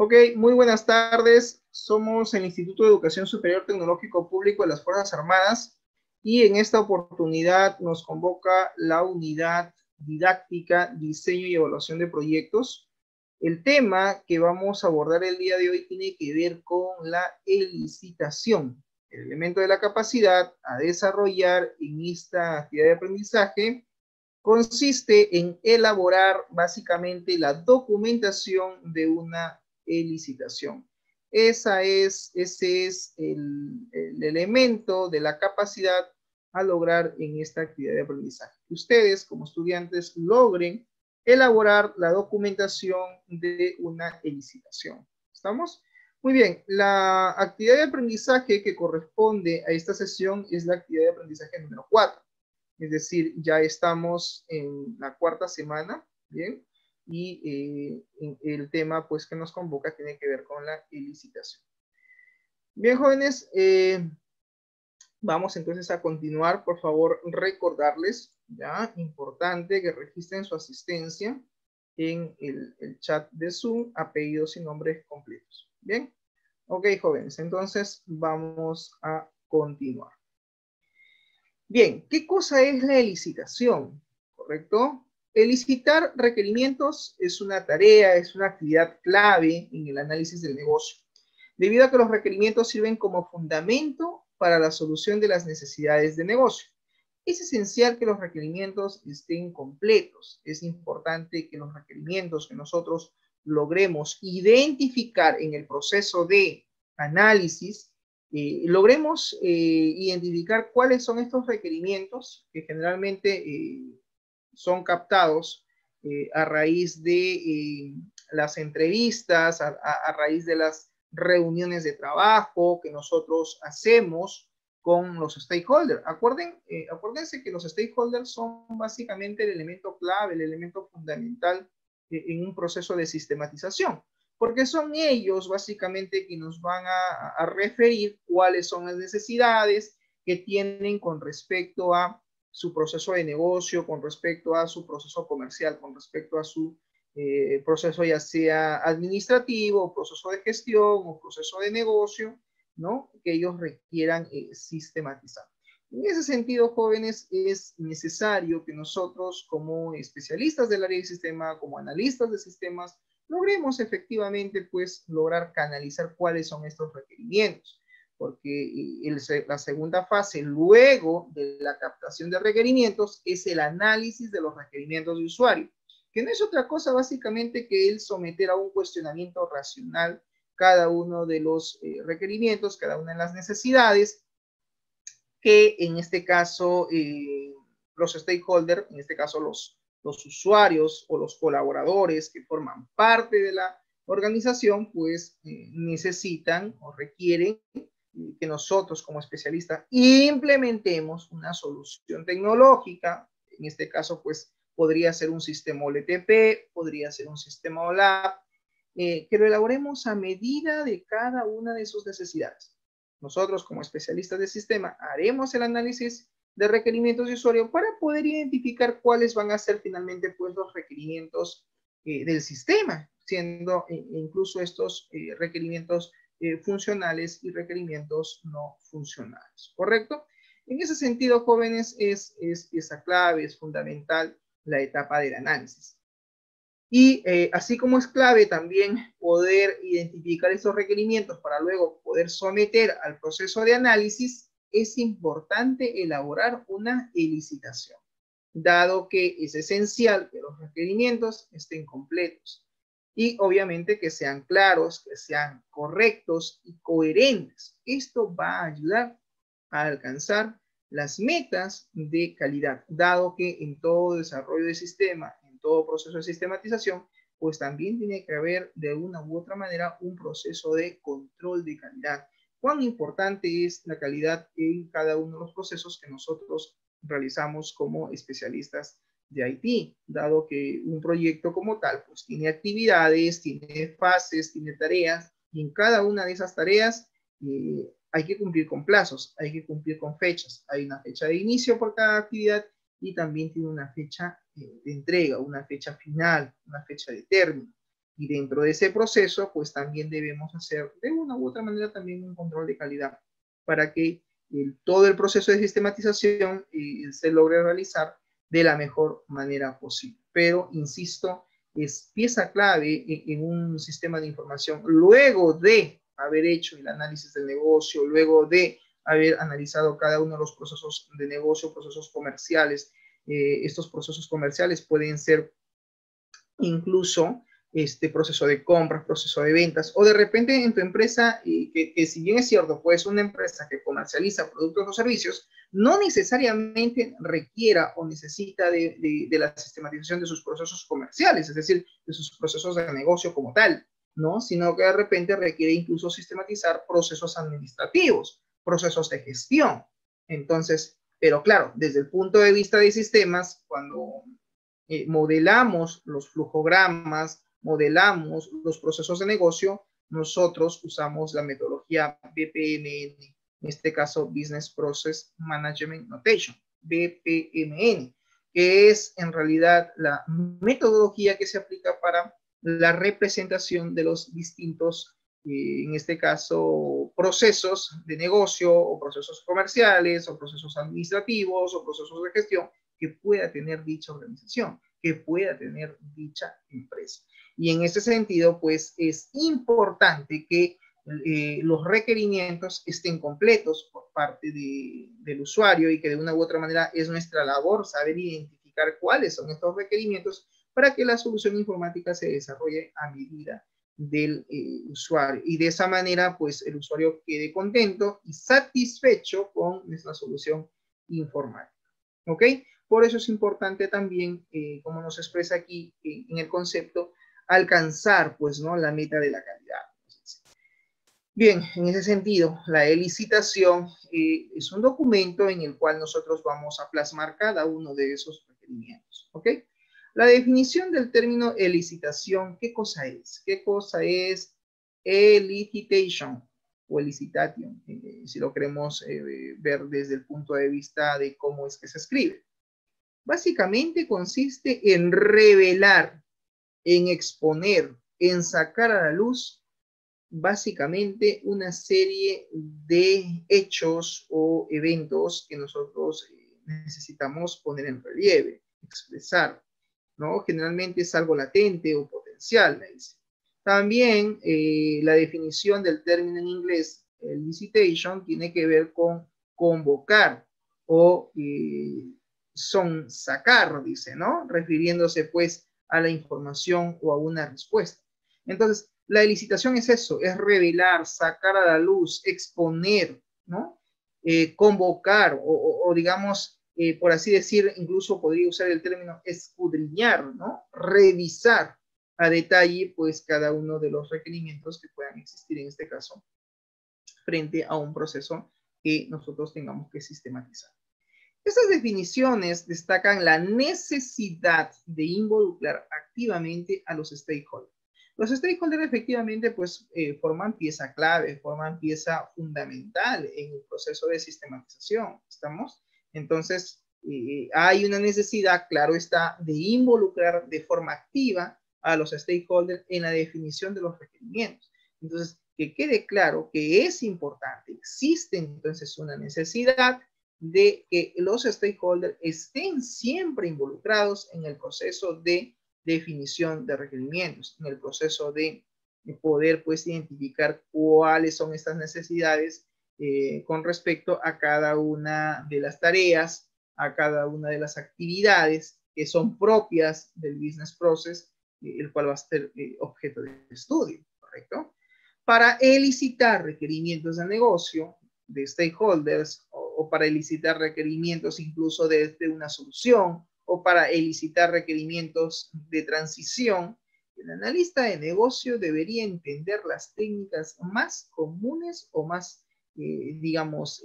Ok, muy buenas tardes. Somos el Instituto de Educación Superior Tecnológico Público de las Fuerzas Armadas y en esta oportunidad nos convoca la unidad didáctica, diseño y evaluación de proyectos. El tema que vamos a abordar el día de hoy tiene que ver con la elicitación, el elemento de la capacidad a desarrollar en esta actividad de aprendizaje. Consiste en elaborar básicamente la documentación de una licitación. Ese es el elemento de la capacidad a lograr en esta actividad de aprendizaje. Ustedes, como estudiantes, logren elaborar la documentación de una licitación. ¿Estamos? Muy bien, la actividad de aprendizaje que corresponde a esta sesión es la actividad de aprendizaje número 4. Es decir, ya estamos en la cuarta semana, ¿bien? Y el tema pues que nos convoca tiene que ver con la licitación. Bien, jóvenes, vamos entonces a continuar. Por favor, recordarles, ya, importante que registren su asistencia en el chat de Zoom, apellidos y nombres completos. Bien, ok, jóvenes, entonces vamos a continuar. Bien, ¿qué cosa es la licitación? ¿Correcto? El licitar requerimientos es una tarea, es una actividad clave en el análisis del negocio, debido a que los requerimientos sirven como fundamento para la solución de las necesidades de negocio. Es esencial que los requerimientos estén completos. Es importante que los requerimientos que nosotros logremos identificar en el proceso de análisis logremos identificar cuáles son estos requerimientos que generalmente son captados a raíz de las entrevistas, a raíz de las reuniones de trabajo que nosotros hacemos con los stakeholders. Acuérdense que los stakeholders son básicamente el elemento clave, el elemento fundamental en un proceso de sistematización, porque son ellos básicamente que nos van a referir cuáles son las necesidades que tienen con respecto a su proceso de negocio, con respecto a su proceso comercial, con respecto a su proceso ya sea administrativo, proceso de gestión o proceso de negocio, ¿no? Que ellos requieran sistematizar. En ese sentido, jóvenes, es necesario que nosotros como especialistas del área del sistema, como analistas de sistemas, logremos efectivamente pues lograr canalizar cuáles son estos requerimientos, porque la segunda fase luego de la captación de requerimientos es el análisis de los requerimientos de usuario, que no es otra cosa básicamente que el someter a un cuestionamiento racional cada uno de los requerimientos, cada una de las necesidades que en este caso los stakeholders, en este caso los usuarios o los colaboradores que forman parte de la organización, pues necesitan o requieren que nosotros como especialistas implementemos una solución tecnológica. En este caso, pues podría ser un sistema OLTP, podría ser un sistema OLAP, que lo elaboremos a medida de cada una de sus necesidades. Nosotros como especialistas de sistema haremos el análisis de requerimientos de usuario para poder identificar cuáles van a ser finalmente pues, los requerimientos del sistema, siendo incluso estos requerimientos funcionales y requerimientos no funcionales, ¿correcto? En ese sentido, jóvenes, es esa clave, es fundamental la etapa del análisis. Y así como es clave también poder identificar estos requerimientos para luego poder someter al proceso de análisis, es importante elaborar una licitación, dado que es esencial que los requerimientos estén completos y obviamente que sean claros, que sean correctos y coherentes. Esto va a ayudar a alcanzar las metas de calidad, dado que en todo desarrollo de sistema, en todo proceso de sistematización, pues también tiene que haber de una u otra manera un proceso de control de calidad. ¿Cuán importante es la calidad en cada uno de los procesos que nosotros realizamos como especialistas de IT, dado que un proyecto como tal pues tiene actividades, tiene fases, tiene tareas, y en cada una de esas tareas hay que cumplir con plazos, hay que cumplir con fechas. Hay una fecha de inicio por cada actividad y también tiene una fecha de entrega, una fecha final, una fecha de término. Y dentro de ese proceso, pues también debemos hacer de una u otra manera también un control de calidad para que todo el proceso de sistematización se logre realizar de la mejor manera posible. Pero, insisto, es pieza clave en un sistema de información. Luego de haber hecho el análisis del negocio, luego de haber analizado cada uno de los procesos de negocio, procesos comerciales, estos procesos comerciales pueden ser incluso proceso de compras, proceso de ventas, o de repente en tu empresa, que si bien es cierto, pues una empresa que comercializa productos o servicios, no necesariamente requiera o necesita de la sistematización de sus procesos comerciales, es decir, de sus procesos de negocio como tal, ¿no? Sino que de repente requiere incluso sistematizar procesos administrativos, procesos de gestión. Entonces, pero claro, desde el punto de vista de sistemas, cuando modelamos los flujogramas, modelamos los procesos de negocio, nosotros usamos la metodología BPMN, en este caso Business Process Management Notation, BPMN, que es en realidad la metodología que se aplica para la representación de los distintos, en este caso, procesos de negocio o procesos comerciales o procesos administrativos o procesos de gestión que pueda tener dicha organización, que pueda tener dicha empresa. Y en ese sentido, pues es importante que los requerimientos estén completos por parte del usuario y que de una u otra manera es nuestra labor saber identificar cuáles son estos requerimientos para que la solución informática se desarrolle a medida del usuario. Y de esa manera, pues el usuario quede contento y satisfecho con nuestra solución informática. ¿Ok? Por eso es importante también, como nos expresa aquí en el concepto, alcanzar, pues, ¿no?, la meta de la calidad. Bien, en ese sentido, la licitación es un documento en el cual nosotros vamos a plasmar cada uno de esos requerimientos, ¿ok? La definición del término licitación, ¿qué cosa es? ¿Qué cosa es elicitation o elicitation? Si lo queremos ver desde el punto de vista de cómo es que se escribe. Básicamente consiste en revelar, en exponer, en sacar a la luz, básicamente una serie de hechos o eventos que nosotros necesitamos poner en relieve, expresar, ¿no? Generalmente es algo latente o potencial, me dice. También la definición del término en inglés, elicitation, tiene que ver con convocar o son sacar, dice, ¿no? Refiriéndose pues a la información o a una respuesta. Entonces, la licitación es eso, es revelar, sacar a la luz, exponer, ¿no? Convocar o digamos, por así decir, incluso podría usar el término escudriñar, ¿no? Revisar a detalle pues cada uno de los requerimientos que puedan existir en este caso frente a un proceso que nosotros tengamos que sistematizar. Estas definiciones destacan la necesidad de involucrar activamente a los stakeholders. Los stakeholders efectivamente pues forman pieza clave, forman pieza fundamental en el proceso de sistematización, ¿estamos? Entonces hay una necesidad, claro está, de involucrar de forma activa a los stakeholders en la definición de los requerimientos. Entonces, que quede claro que es importante, existe entonces una necesidad de que los stakeholders estén siempre involucrados en el proceso de definición de requerimientos, en el proceso de poder pues identificar cuáles son estas necesidades con respecto a cada una de las tareas, a cada una de las actividades que son propias del business process, el cual va a ser objeto de estudio, ¿correcto? Para elicitar requerimientos de negocio, de stakeholders, o para elicitar requerimientos incluso de una solución, o para elicitar requerimientos de transición, el analista de negocio debería entender las técnicas más comunes o más, digamos,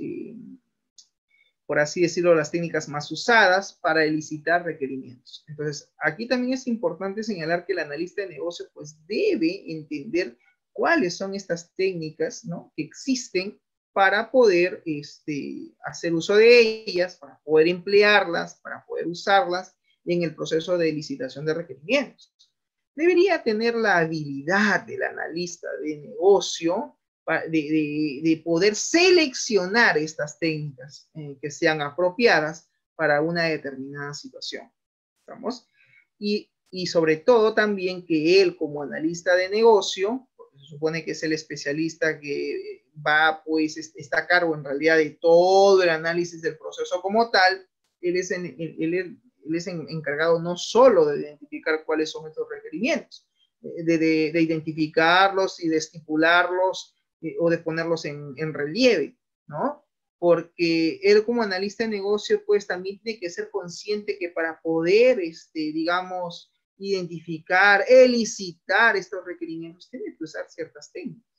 por así decirlo, las técnicas más usadas para elicitar requerimientos. Entonces, aquí también es importante señalar que el analista de negocio pues debe entender cuáles son estas técnicas, ¿no?, que existen para poder hacer uso de ellas, para poder emplearlas, para poder usarlas en el proceso de licitación de requerimientos. debería tener la habilidad del analista de negocio de poder seleccionar estas técnicas que sean apropiadas para una determinada situación. ¿Estamos? Y sobre todo también que él como analista de negocio, porque se supone que es el especialista que va, pues, está a cargo en realidad de todo el análisis del proceso como tal, él es encargado no solo de identificar cuáles son estos requerimientos, de identificarlos y de estipularlos o de ponerlos en relieve, ¿no? Porque él como analista de negocio, pues también tiene que ser consciente que para poder, digamos, identificar, elicitar estos requerimientos, tiene que usar ciertas técnicas.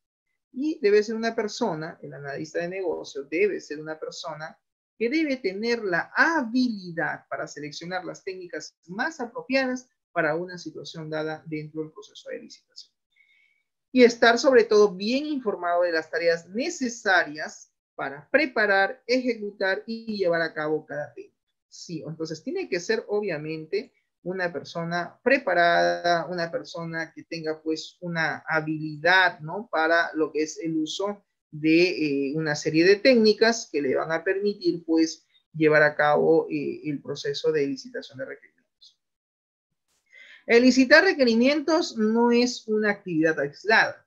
Y debe ser una persona, el analista de negocio debe ser una persona que debe tener la habilidad para seleccionar las técnicas más apropiadas para una situación dada dentro del proceso de licitación. Y estar sobre todo bien informado de las tareas necesarias para preparar, ejecutar y llevar a cabo cada técnica. Sí, entonces tiene que ser obviamente una persona preparada, una persona que tenga pues una habilidad, ¿no? Para lo que es el uso de una serie de técnicas que le van a permitir pues llevar a cabo el proceso de licitación de requerimientos. El licitar requerimientos no es una actividad aislada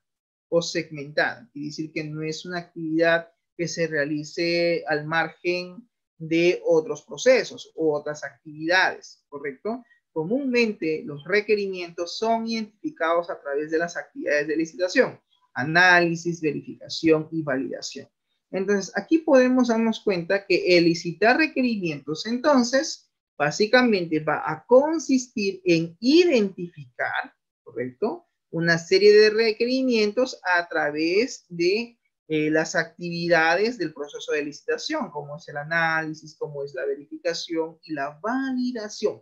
o segmentada, quiere decir que no es una actividad que se realice al margen de otros procesos u otras actividades, ¿correcto? Comúnmente los requerimientos son identificados a través de las actividades de licitación, análisis, verificación y validación. Entonces, aquí podemos darnos cuenta que el licitar requerimientos, entonces, básicamente va a consistir en identificar, ¿correcto?, una serie de requerimientos a través de las actividades del proceso de licitación, como es el análisis, como es la verificación y la validación.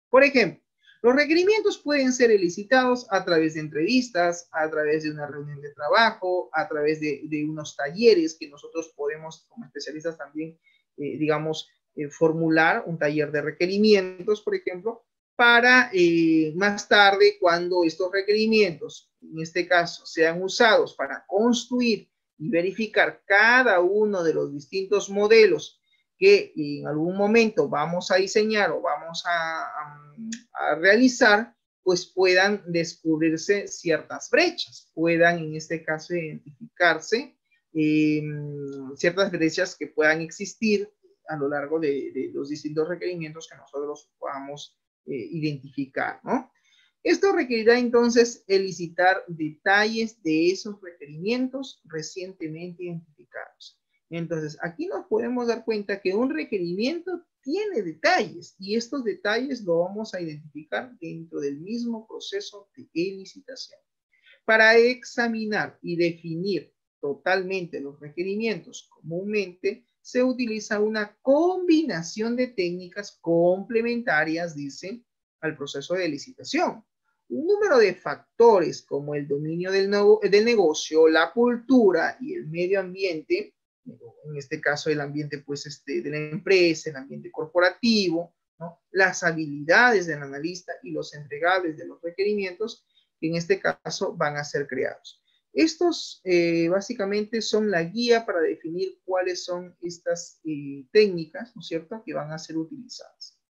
Por ejemplo, los requerimientos pueden ser elicitados a través de entrevistas, a través de una reunión de trabajo, a través de unos talleres que nosotros podemos, como especialistas también, digamos, formular un taller de requerimientos, por ejemplo, para más tarde, cuando estos requerimientos, en este caso, sean usados para construir y verificar cada uno de los distintos modelos que en algún momento vamos a diseñar o vamos a realizar, pues puedan descubrirse ciertas brechas, puedan en este caso identificarse ciertas brechas que puedan existir a lo largo de los distintos requerimientos que nosotros podamos identificar, ¿no? Esto requerirá entonces elicitar detalles de esos requerimientos recientemente identificados. Entonces, aquí nos podemos dar cuenta que un requerimiento tiene detalles y estos detalles lo vamos a identificar dentro del mismo proceso de licitación. Para examinar y definir totalmente los requerimientos comúnmente se utiliza una combinación de técnicas complementarias, dice, al proceso de licitación. Un número de factores como el dominio del negocio, la cultura y el medio ambiente, en este caso el ambiente pues, de la empresa, el ambiente corporativo, ¿no?, las habilidades del analista y los entregables de los requerimientos, que en este caso van a ser creados. Estos básicamente son la guía para definir cuáles son estas técnicas, ¿no es cierto?, que van a ser utilizadas.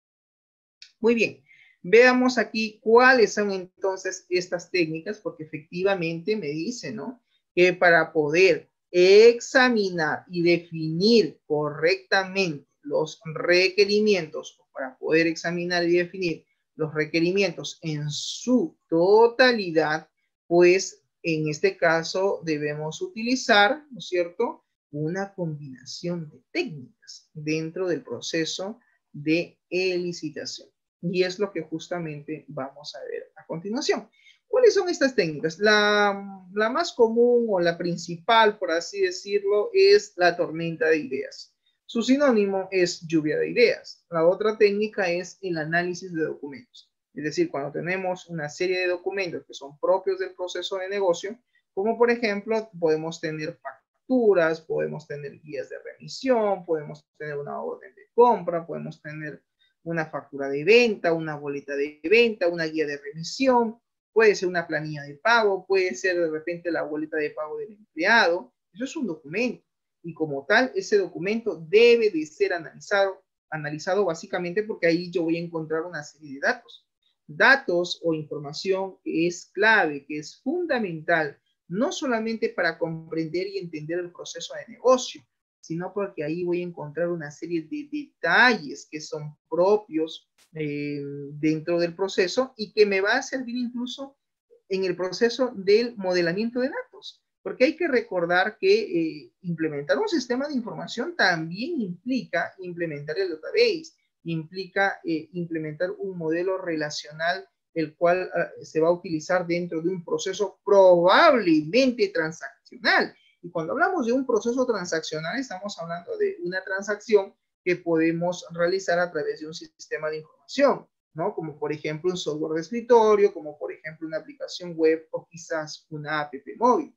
Muy bien, veamos aquí cuáles son entonces estas técnicas, porque efectivamente me dice, ¿no?, que para poder examinar y definir correctamente los requerimientos, para poder examinar y definir los requerimientos en su totalidad, pues en este caso debemos utilizar, ¿no es cierto?, una combinación de técnicas dentro del proceso de licitación. Y es lo que justamente vamos a ver a continuación. ¿Cuáles son estas técnicas? La más común o la principal, por así decirlo, es la tormenta de ideas. Su sinónimo es lluvia de ideas. La otra técnica es el análisis de documentos. Es decir, cuando tenemos una serie de documentos que son propios del proceso de negocio, como por ejemplo, podemos tener facturas, podemos tener guías de remisión, podemos tener una orden de compra, podemos tener una factura de venta, una boleta de venta, una guía de remisión, puede ser una planilla de pago, puede ser de repente la boleta de pago del empleado. Eso es un documento. Y como tal, ese documento debe de ser analizado básicamente porque ahí yo voy a encontrar una serie de datos. Datos o información que es clave, que es fundamental, no solamente para comprender y entender el proceso de negocio, sino porque ahí voy a encontrar una serie de detalles que son propios dentro del proceso y que me va a servir incluso en el proceso del modelamiento de datos. Porque hay que recordar que implementar un sistema de información también implica implementar el database, implica implementar un modelo relacional el cual se va a utilizar dentro de un proceso probablemente transaccional. Y cuando hablamos de un proceso transaccional, estamos hablando de una transacción que podemos realizar a través de un sistema de información, ¿no? Como por ejemplo un software de escritorio, como por ejemplo una aplicación web o quizás una app móvil.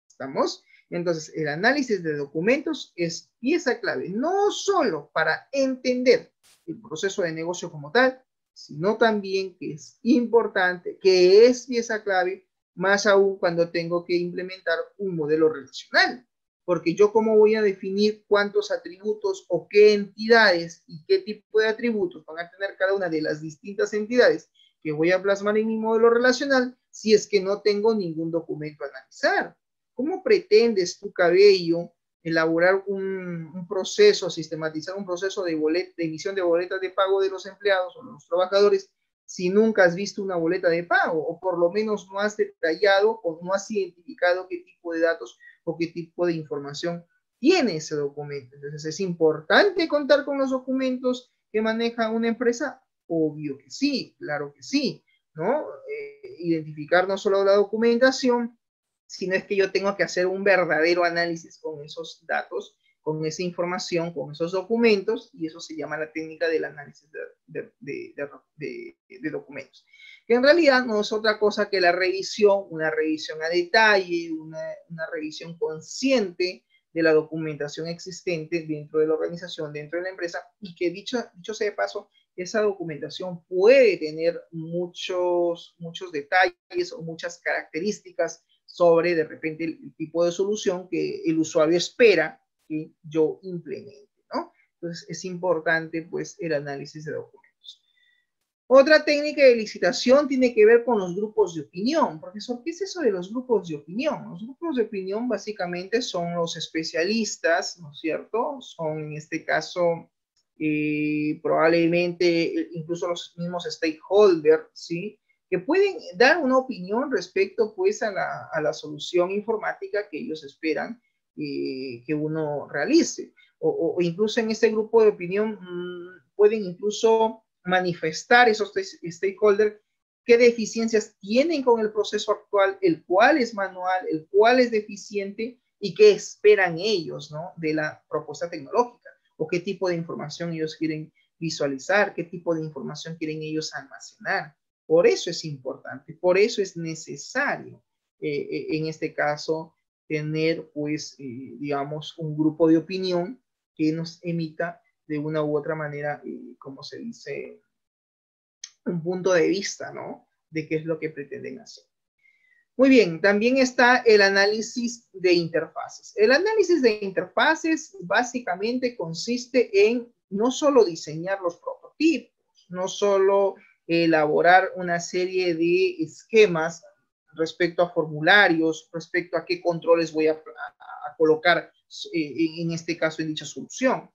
¿Estamos? Entonces, el análisis de documentos es pieza clave, no solo para entender el proceso de negocio como tal, sino también que es importante, que es pieza clave, más aún cuando tengo que implementar un modelo relacional. Porque yo cómo voy a definir cuántos atributos o qué entidades y qué tipo de atributos van a tener cada una de las distintas entidades que voy a plasmar en mi modelo relacional si es que no tengo ningún documento a analizar. ¿Cómo pretendes tu Cabello elaborar un proceso, sistematizar un proceso de emisión de boletas de pago de los empleados o los trabajadores si nunca has visto una boleta de pago o por lo menos no has detallado o no has identificado qué tipo de datos o qué tipo de información tiene ese documento? Entonces, ¿es importante contar con los documentos que maneja una empresa? Obvio que sí, claro que sí, ¿no? Identificar no solo la documentación, sino es que yo tengo que hacer un verdadero análisis con esos datos, con esa información, con esos documentos, y eso se llama la técnica del análisis de documentos, que en realidad no es otra cosa que la revisión, una revisión a detalle, una revisión consciente de la documentación existente dentro de la organización, dentro de la empresa, y que dicho sea de paso, esa documentación puede tener muchos detalles o muchas características sobre de repente el tipo de solución que el usuario espera que yo implemente, ¿no? Entonces es importante pues el análisis de documentos. Otra técnica de licitación tiene que ver con los grupos de opinión. Profesor, ¿qué es eso de los grupos de opinión? Los grupos de opinión básicamente son los especialistas, ¿no es cierto? Son en este caso probablemente incluso los mismos stakeholders, ¿sí? Que pueden dar una opinión respecto pues a la solución informática que ellos esperan que uno realice. O incluso en este grupo de opinión pueden incluso manifestar esos stakeholders qué deficiencias tienen con el proceso actual, el cual es manual, el cual es deficiente y qué esperan ellos, ¿no? De la propuesta tecnológica o qué tipo de información ellos quieren visualizar, qué tipo de información quieren ellos almacenar. Por eso es importante, por eso es necesario en este caso tener pues digamos un grupo de opinión que nos emita de una u otra manera, como se dice, un punto de vista, ¿no? De qué es lo que pretenden hacer. Muy bien, también está el análisis de interfaces. El análisis de interfaces básicamente consiste en no solo diseñar los prototipos, no solo elaborar una serie de esquemas respecto a formularios, respecto a qué controles voy a colocar en este caso en dicha solución.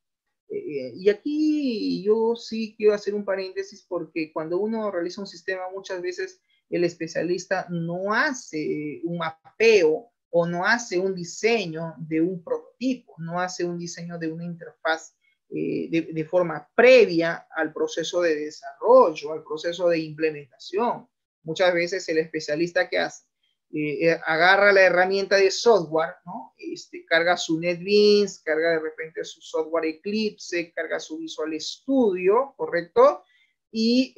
Y aquí yo sí quiero hacer un paréntesis porque cuando uno realiza un sistema muchas veces el especialista no hace un mapeo o no hace un diseño de un prototipo, no hace un diseño de una interfaz de forma previa al proceso de desarrollo, al proceso de implementación. Muchas veces el especialista que hace agarra la herramienta de software, ¿no? Carga su NetBeans, carga de repente su software Eclipse, carga su Visual Studio, ¿correcto? Y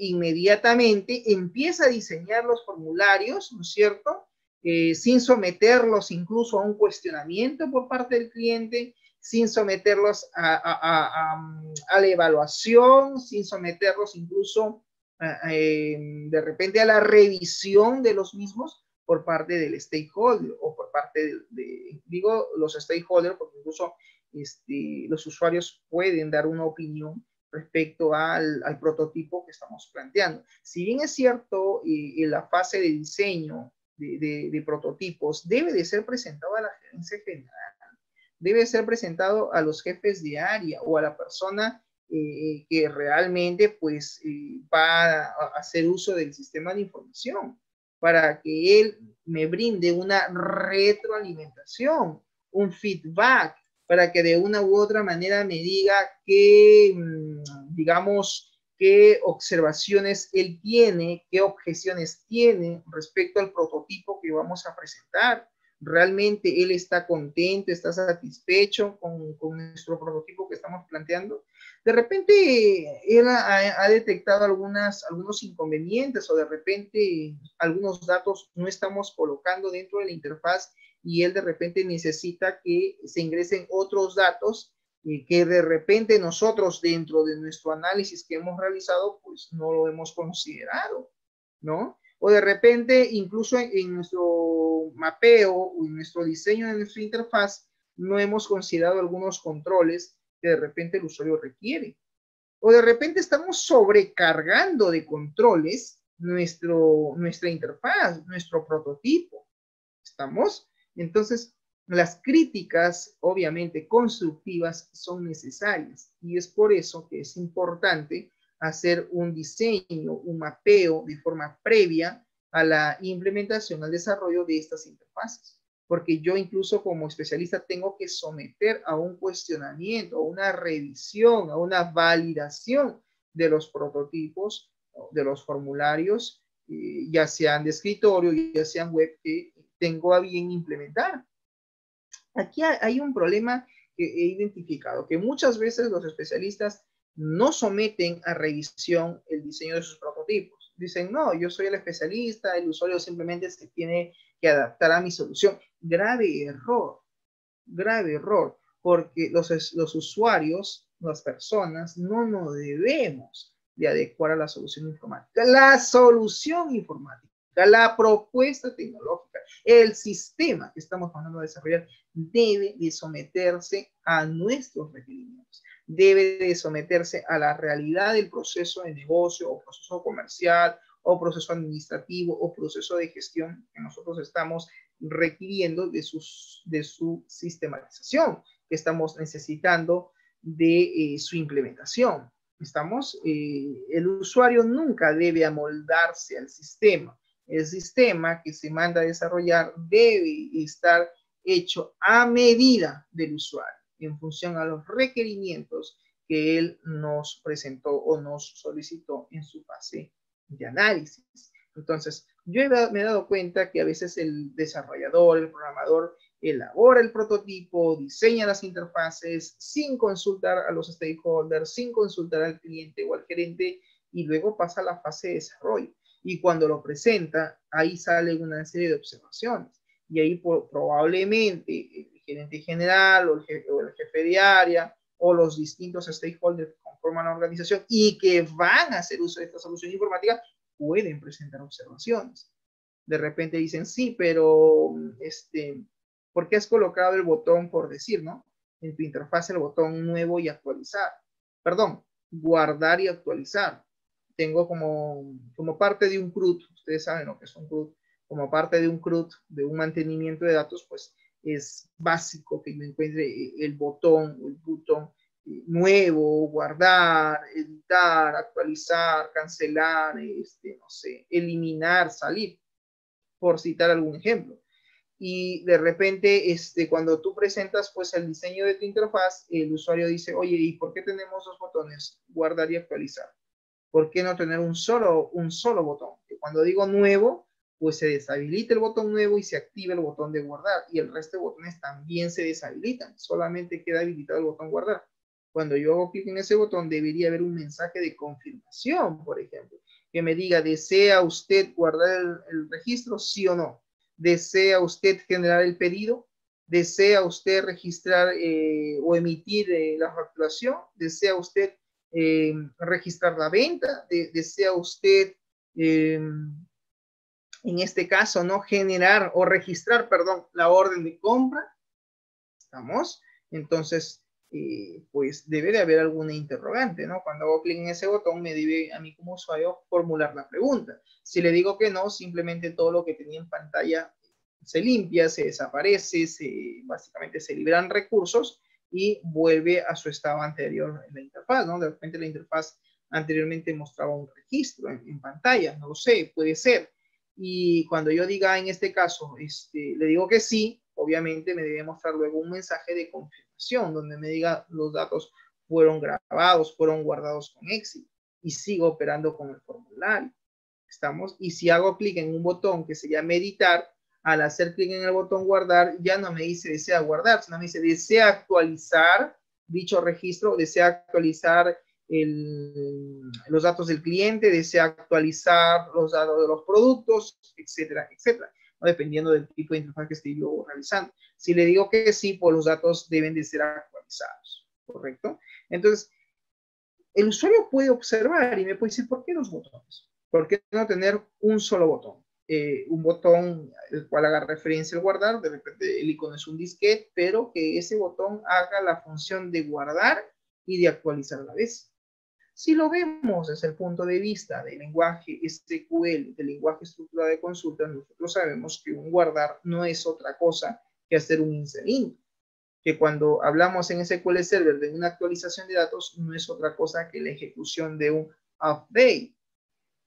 inmediatamente empieza a diseñar los formularios, ¿no es cierto? Sin someterlos incluso a un cuestionamiento por parte del cliente, sin someterlos a la evaluación, sin someterlos incluso de repente a la revisión de los mismos por parte del stakeholder o por parte digo los stakeholders porque incluso los usuarios pueden dar una opinión respecto al prototipo que estamos planteando. Si bien es cierto, en la fase de diseño de prototipos debe de ser presentado a la gerencia general, debe ser presentado a los jefes de área o a la persona que realmente pues va a hacer uso del sistema de información para que él me brinde una retroalimentación, un feedback, para que de una u otra manera me diga qué, digamos, qué observaciones él tiene, qué objeciones tiene respecto al prototipo que vamos a presentar. ¿Realmente él está contento, está satisfecho con nuestro prototipo que estamos planteando? De repente él ha detectado algunos inconvenientes o de repente algunos datos no estamos colocando dentro de la interfaz y él de repente necesita que se ingresen otros datos que de repente nosotros dentro de nuestro análisis que hemos realizado pues no lo hemos considerado, ¿no? O de repente incluso en nuestro mapeo o en nuestro diseño de nuestra interfaz no hemos considerado algunos controles que de repente el usuario requiere. O de repente estamos sobrecargando de controles nuestra interfaz, nuestro prototipo. ¿Estamos? Entonces, las críticas, obviamente constructivas, son necesarias y es por eso que es importante hacer un diseño, un mapeo de forma previa a la implementación, al desarrollo de estas interfaces. Porque yo incluso como especialista tengo que someter a un cuestionamiento, a una revisión, a una validación de los prototipos, de los formularios, ya sean de escritorio, ya sean web, que tengo a bien implementar. Aquí hay un problema que he identificado, que muchas veces los especialistas no someten a revisión el diseño de sus prototipos. Dicen, no, yo soy el especialista, el usuario simplemente se tiene que adaptar a mi solución. Grave error, porque los usuarios, las personas, no nos debemos de adecuar a la solución informática. La solución informática, la propuesta tecnológica, el sistema que estamos mandando a desarrollar debe de someterse a nuestros requerimientos, debe de someterse a la realidad del proceso de negocio o proceso comercial o proceso administrativo o proceso de gestión que nosotros estamos requiriendo de su sistematización, que estamos necesitando de su implementación. El usuario nunca debe amoldarse al sistema. El sistema que se manda a desarrollar debe estar hecho a medida del usuario, en función a los requerimientos que él nos presentó o nos solicitó en su fase de análisis. Entonces, yo me he dado cuenta que a veces el desarrollador, el programador, elabora el prototipo, diseña las interfaces sin consultar a los stakeholders, sin consultar al cliente o al gerente, y luego pasa a la fase de desarrollo. Y cuando lo presenta, ahí sale una serie de observaciones. Y ahí probablemente el gerente general o el jefe de área o los distintos stakeholders que conforman la organización y que van a hacer uso de esta solución informática pueden presentar observaciones. De repente dicen, sí, pero ¿por qué has colocado el botón, por decir, ¿no? En tu interfaz el botón nuevo y actualizar? Perdón, guardar y actualizar. Tengo como parte de un CRUD, ustedes saben lo que es un CRUD, como parte de un CRUD, de un mantenimiento de datos, pues es básico que yo encuentre el botón nuevo, guardar, editar, actualizar, cancelar, no sé, eliminar, salir, por citar algún ejemplo. Y de repente, cuando tú presentas pues el diseño de tu interfaz, el usuario dice, oye, ¿y por qué tenemos dos botones? Guardar y actualizar. ¿Por qué no tener un solo botón? Que cuando digo nuevo, pues se deshabilita el botón nuevo y se activa el botón de guardar. Y el resto de botones también se deshabilitan. Solamente queda habilitado el botón guardar. Cuando yo hago clic en ese botón, debería haber un mensaje de confirmación, por ejemplo, que me diga, ¿desea usted guardar el registro? Sí o no. ¿Desea usted generar el pedido? ¿Desea usted registrar o emitir la facturación? ¿Desea usted registrar la venta, desea usted, en este caso, ¿no? Generar o registrar, perdón, la orden de compra. ¿Estamos? Entonces, pues debe de haber alguna interrogante, ¿no? Cuando hago clic en ese botón, me debe a mí como usuario formular la pregunta. Si le digo que no, simplemente todo lo que tenía en pantalla se limpia, se desaparece, básicamente se liberan recursos y vuelve a su estado anterior en la interfaz, ¿no? De repente la interfaz anteriormente mostraba un registro en pantalla, no lo sé, puede ser. Y cuando yo diga en este caso, le digo que sí, obviamente me debe mostrar luego un mensaje de confirmación donde me diga los datos fueron grabados, fueron guardados con éxito y sigo operando con el formulario. ¿Estamos? Y si hago clic en un botón que se llama editar, al hacer clic en el botón guardar, ya no me dice desea guardar, sino me dice desea actualizar dicho registro, desea actualizar los datos del cliente, desea actualizar los datos de los productos, etcétera, etcétera, ¿no? Dependiendo del tipo de interfaz que esté yo realizando. Si le digo que sí, pues los datos deben de ser actualizados, ¿correcto? Entonces, el usuario puede observar y me puede decir, ¿por qué los botones? ¿Por qué no tener un solo botón? Un botón el cual haga referencia al guardar, de repente el icono es un disquete, pero que ese botón haga la función de guardar y de actualizar a la vez. Si lo vemos desde el punto de vista del lenguaje SQL, del lenguaje estructurado de consulta, nosotros sabemos que un guardar no es otra cosa que hacer un insert, que cuando hablamos en SQL Server de una actualización de datos, no es otra cosa que la ejecución de un update.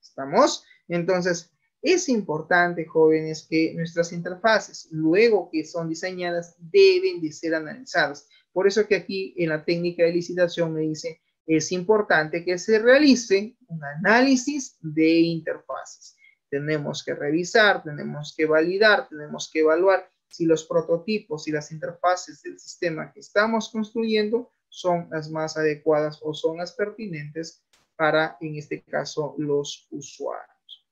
¿Estamos? Entonces, es importante, jóvenes, que nuestras interfaces, luego que son diseñadas, deben de ser analizadas. Por eso que aquí en la técnica de licitación me dice, es importante que se realice un análisis de interfaces. Tenemos que revisar, tenemos que validar, tenemos que evaluar si los prototipos y las interfaces del sistema que estamos construyendo son las más adecuadas o son las pertinentes para, en este caso, los usuarios.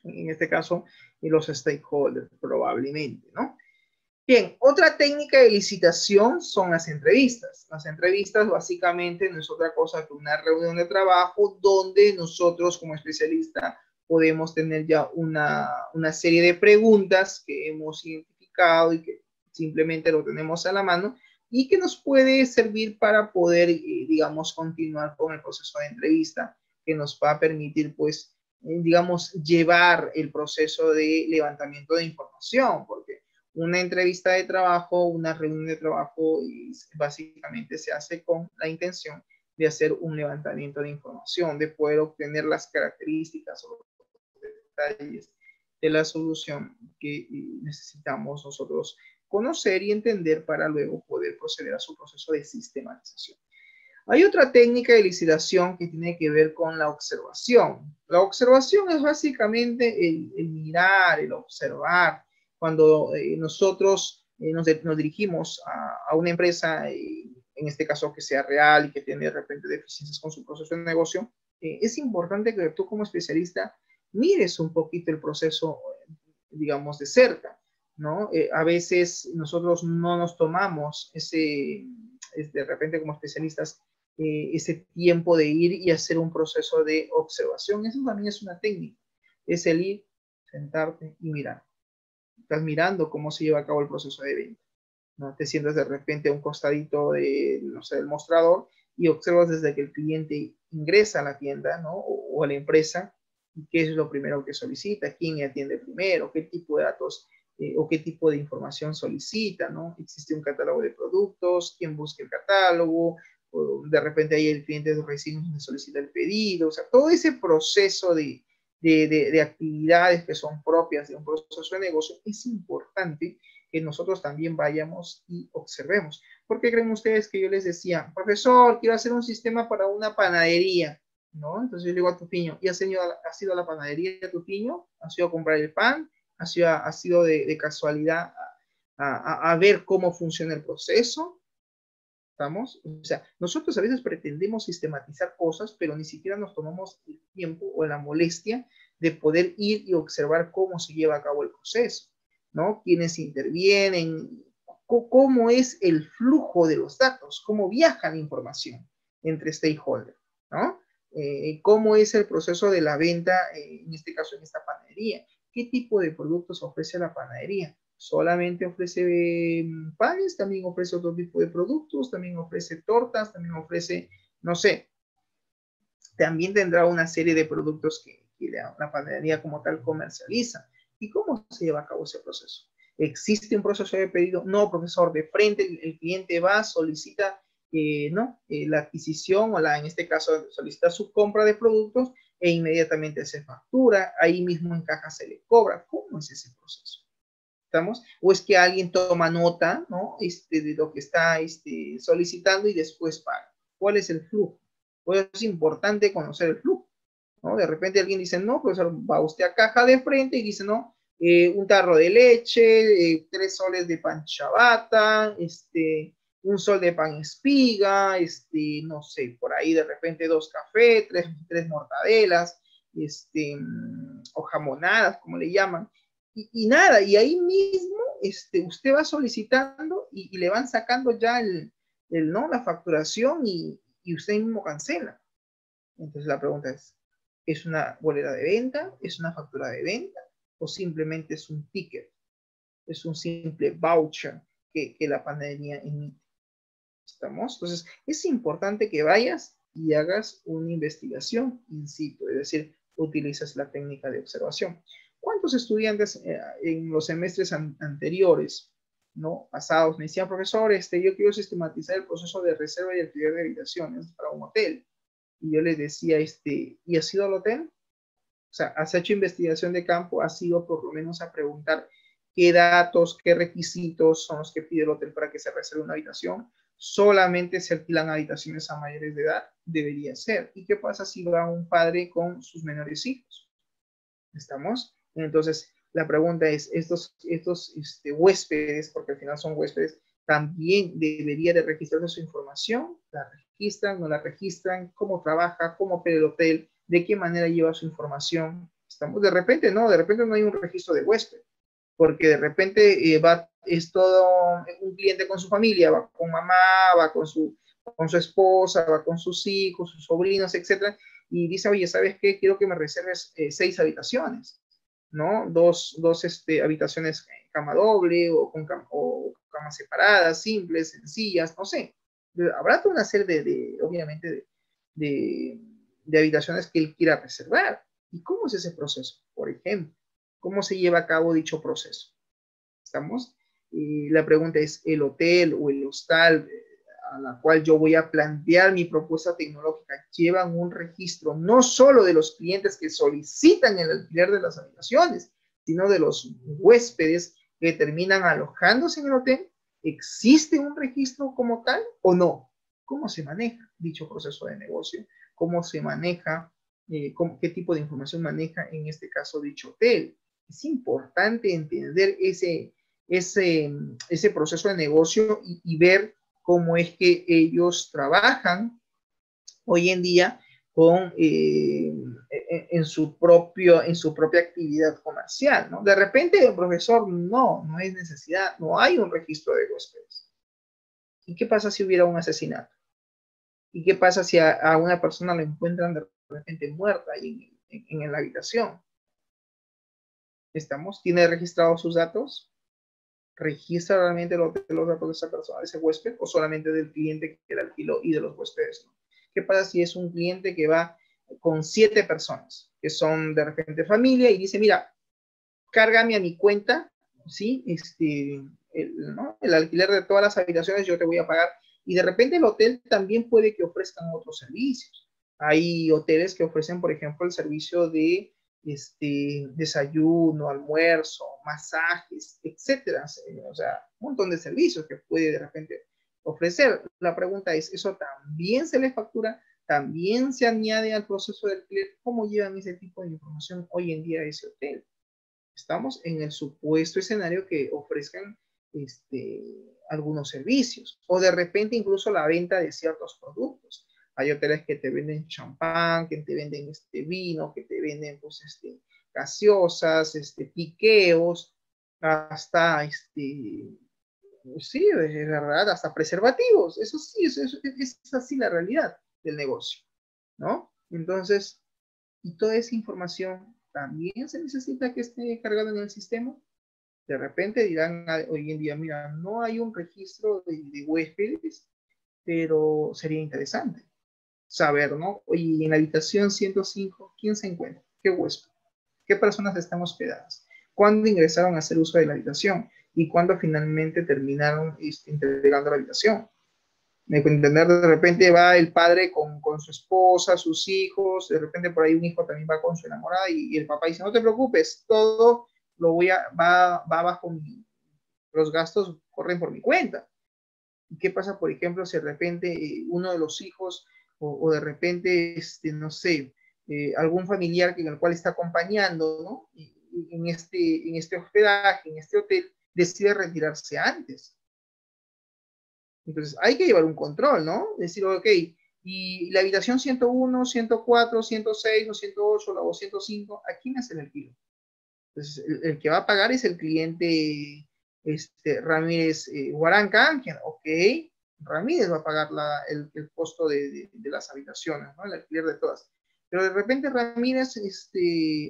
En este caso, los stakeholders, probablemente, ¿no? Bien, otra técnica de licitación son las entrevistas. Las entrevistas básicamente no es otra cosa que una reunión de trabajo donde nosotros como especialistas podemos tener ya una serie de preguntas que hemos identificado y que simplemente lo tenemos a la mano y que nos puede servir para poder, digamos, continuar con el proceso de entrevista, que nos va a permitir, pues, digamos, llevar el proceso de levantamiento de información, porque una entrevista de trabajo, una reunión de trabajo, básicamente se hace con la intención de hacer un levantamiento de información, de poder obtener las características o los detalles de la solución que necesitamos nosotros conocer y entender para luego poder proceder a su proceso de sistematización. Hay otra técnica de licitación que tiene que ver con la observación. La observación es básicamente el mirar, el observar. Cuando nosotros nos dirigimos a una empresa, en este caso que sea real y que tiene de repente deficiencias con su proceso de negocio, es importante que tú como especialista mires un poquito el proceso, digamos, de cerca, ¿no? A veces nosotros no nos tomamos de repente como especialistas, ese tiempo de ir y hacer un proceso de observación. Eso también es una técnica, es el ir, sentarte y mirar. Estás mirando cómo se lleva a cabo el proceso de venta, ¿no? Te sientas de repente a un costadito no sé, del mostrador y observas desde que el cliente ingresa a la tienda, ¿no? O a la empresa, qué es lo primero que solicita, quién atiende primero, qué tipo de datos o qué tipo de información solicita, ¿no? Existe un catálogo de productos, quién busca el catálogo, o de repente ahí el cliente recibe y solicita el pedido, o sea, todo ese proceso de actividades que son propias de un proceso de negocio, es importante que nosotros también vayamos y observemos. ¿Por qué creen ustedes que yo les decía, profesor, quiero hacer un sistema para una panadería? ¿No? Entonces yo le digo a Tupiño, ¿y has ido a la panadería de Tupiño? ¿Has ido a comprar el pan? ¿Has ido de casualidad a ver cómo funciona el proceso? ¿Estamos? O sea, nosotros a veces pretendemos sistematizar cosas, pero ni siquiera nos tomamos el tiempo o la molestia de poder ir y observar cómo se lleva a cabo el proceso, ¿no? Quiénes intervienen, cómo es el flujo de los datos, cómo viaja la información. entre stakeholders, ¿no? ¿Cómo es el proceso de la venta, en este caso en esta panadería? ¿Qué tipo de productos ofrece la panadería? ¿Solamente ofrece panes? ¿También ofrece otro tipo de productos? ¿También ofrece tortas? ¿También ofrece, no sé, también tendrá una serie de productos que la panadería como tal comercializa? ¿Y cómo se lleva a cabo ese proceso? ¿Existe un proceso de pedido? No, profesor, de frente el cliente va, solicita la adquisición o en este caso solicita su compra de productos e inmediatamente se factura, ahí mismo en caja se le cobra. ¿Cómo es ese proceso? ¿Estamos? O es que alguien toma nota, ¿no? De lo que está solicitando y después paga. ¿Cuál es el flujo? Pues es importante conocer el flujo, ¿no? De repente alguien dice, no, profesor, va usted a caja de frente y dice, no, un tarro de leche, 3 soles de pan ciabatta, un sol de pan espiga, no sé, por ahí de repente 2 cafés, 3 mortadelas, o jamonadas, como le llaman, y nada, y ahí mismo usted va solicitando y le van sacando ya ¿no? la facturación y usted mismo cancela. Entonces la pregunta ¿es una boleta de venta? ¿Es una factura de venta? ¿O simplemente es un ticket? Es un simple voucher que la panadería emite. ¿Estamos? Entonces es importante que vayas y hagas una investigación in situ, es decir, utilizas la técnica de observación. ¿Cuántos estudiantes en los semestres anteriores, ¿no? pasados, me decían, profesor, yo quiero sistematizar el proceso de reserva y alquiler de habitaciones para un hotel? Y yo les decía, ¿y has ido al hotel? O sea, ¿has hecho investigación de campo? ¿Has ido por lo menos a preguntar qué datos, qué requisitos son los que pide el hotel para que se reserve una habitación? ¿Solamente se alquilan habitaciones a mayores de edad? Debería ser. ¿Y qué pasa si va un padre con sus menores hijos? ¿Estamos? Entonces, la pregunta es, estos huéspedes, porque al final son huéspedes, también debería de registrarse su información. ¿La registran? ¿No la registran? ¿Cómo trabaja? ¿Cómo opera el hotel? ¿De qué manera lleva su información? Estamos, de repente no hay un registro de huésped, porque de repente es todo un cliente con su familia, va con mamá, va con su esposa, va con sus hijos, sus sobrinos, etcétera, y dice, oye, ¿sabes qué? Quiero que me reserves 6 habitaciones, ¿no? Dos habitaciones cama doble o camas separadas, simples, sencillas, no sé. Habrá toda una serie obviamente, de habitaciones que él quiera reservar. ¿Y cómo es ese proceso? Por ejemplo, ¿cómo se lleva a cabo dicho proceso? ¿Estamos? Y la pregunta es, ¿el hotel o el hostal a la cual yo voy a plantear mi propuesta tecnológica llevan un registro no solo de los clientes que solicitan el alquiler de las habitaciones, sino de los huéspedes que terminan alojándose en el hotel? ¿Existe un registro como tal o no? ¿Cómo se maneja dicho proceso de negocio? ¿Cómo se maneja? ¿Qué tipo de información maneja en este caso dicho hotel? Es importante entender ese proceso de negocio y ver cómo es que ellos trabajan hoy en día en su propia actividad comercial, ¿no? De repente, el profesor, no es necesidad, no hay un registro de huéspedes. ¿Y qué pasa si hubiera un asesinato? ¿Y qué pasa si a una persona la encuentran de repente muerta ahí en la habitación? ¿Tiene registrados sus datos? ¿Registra realmente los datos de esa persona, de ese huésped, o solamente del cliente que le alquiló y de los huéspedes? ¿No? ¿Qué pasa si es un cliente que va con 7 personas, que son de repente familia, y dice, mira, cárgame a mi cuenta, ¿sí? ¿no? El alquiler de todas las habitaciones yo te voy a pagar, y de repente el hotel también puede que ofrezcan otros servicios. Hay hoteles que ofrecen, por ejemplo, el servicio de desayuno, almuerzo, masajes, etcétera. O sea, un montón de servicios que puede de repente ofrecer. La pregunta es, ¿eso también se le factura? ¿También se añade al proceso del alquiler? ¿Cómo llevan ese tipo de información hoy en día a ese hotel? Estamos en el supuesto escenario que ofrezcan algunos servicios o de repente incluso la venta de ciertos productos. Hay hoteles que te venden champán, que te venden vino, que te venden pues, gaseosas, piqueos, hasta sí, de verdad, hasta preservativos. Eso sí, es así la realidad. del negocio, ¿no? Entonces, y toda esa información también se necesita que esté cargada en el sistema. De repente dirán hoy en día, mira, no hay un registro de huéspedes, pero sería interesante saber, ¿no? Oye, en la habitación 105, ¿quién se encuentra? ¿Qué huésped? ¿Qué personas están hospedadas? ¿Cuándo ingresaron a hacer uso de la habitación? ¿Y cuándo finalmente terminaron entregando la habitación? Me puedo entender, de repente va el padre con su esposa, sus hijos, de repente por ahí un hijo también va con su enamorada y el papá dice, no te preocupes, todo lo va bajo los gastos corren por mi cuenta. ¿Y qué pasa, por ejemplo, si de repente uno de los hijos o de repente, no sé, algún familiar en el cual está acompañando, ¿no? En este hospedaje, en este hotel, decide retirarse antes? Entonces, hay que llevar un control, ¿no? Decir, ok, y la habitación 101, 104, 106 o 108 o 105, ¿a quién es el alquiler? Entonces, el que va a pagar es el cliente Ramírez Huaranca Ángel. Ok, Ramírez va a pagar el costo de las habitaciones, ¿no? El alquiler de todas. Pero de repente Ramírez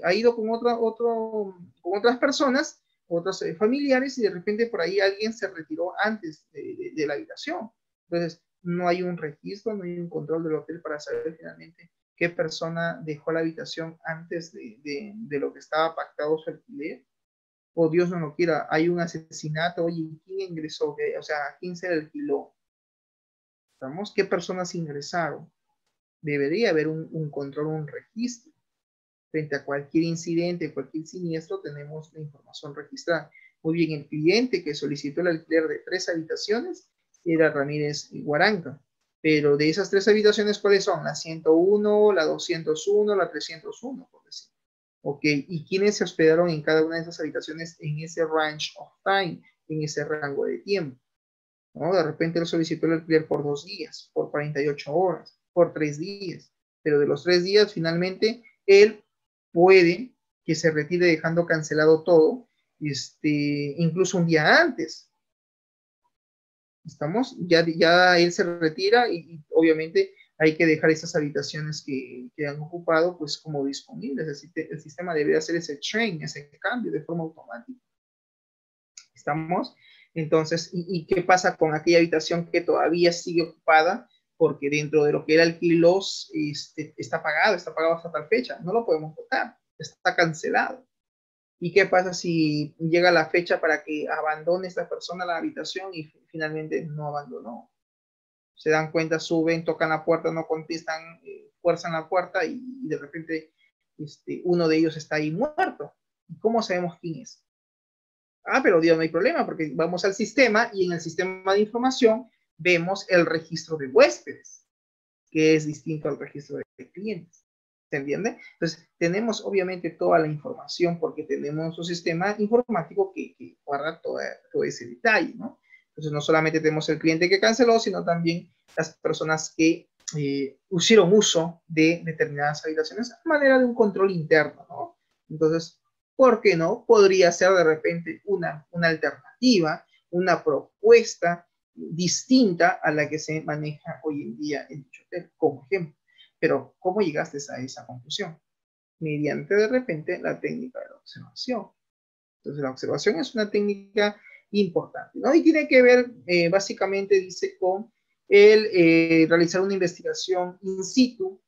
ha ido con otras personas, otros familiares, y de repente por ahí alguien se retiró antes de la habitación. Entonces, no hay un registro, no hay un control del hotel para saber finalmente qué persona dejó la habitación antes de lo que estaba pactado su alquiler. O Dios no lo quiera, hay un asesinato, oye, ¿quién ingresó? O sea, ¿quién se le alquiló? ¿Estamos? ¿Qué personas ingresaron? Debería haber un control, un registro. Frente a cualquier incidente, cualquier siniestro, tenemos la información registrada. Muy bien, el cliente que solicitó el alquiler de 3 habitaciones era Ramírez Huaranca. Pero de esas 3 habitaciones, ¿cuáles son? La 101, la 201, la 301, por decir. Ok, ¿y quiénes se hospedaron en cada una de esas habitaciones en ese range of time, en ese rango de tiempo? ¿No? De repente él solicitó el alquiler por 2 días, por 48 horas, por 3 días. Pero de los 3 días, finalmente, él puede que se retire dejando cancelado todo, incluso un día antes. ¿Estamos? Ya él se retira y obviamente hay que dejar esas habitaciones que han ocupado pues como disponibles. El sistema debe hacer ese train, ese cambio de forma automática. ¿Estamos? Entonces, ¿y qué pasa con aquella habitación que todavía sigue ocupada? Porque dentro de lo que él alquiló está pagado hasta tal fecha. No lo podemos votar, está cancelado. ¿Y qué pasa si llega la fecha para que abandone esta persona la habitación y finalmente no abandonó? Se dan cuenta, suben, tocan la puerta, no contestan, fuerzan la puerta y de repente uno de ellos está ahí muerto. ¿Y cómo sabemos quién es? Ah, pero Dios, no hay problema porque vamos al sistema y en el sistema de información vemos el registro de huéspedes, que es distinto al registro de clientes. ¿Se entiende? Entonces, tenemos obviamente toda la información porque tenemos un sistema informático que guarda todo ese detalle, ¿no? Entonces, no solamente tenemos el cliente que canceló, sino también las personas que hicieron uso de determinadas habitaciones a manera de un control interno, ¿no? Entonces, ¿por qué no? Podría ser de repente una alternativa, una propuesta distinta a la que se maneja hoy en día en dicho hotel, como ejemplo. Pero, ¿cómo llegaste a esa conclusión? Mediante de repente la técnica de la observación. Entonces, la observación es una técnica importante, ¿no? Y tiene que ver, básicamente, dice, con el realizar una investigación in situ.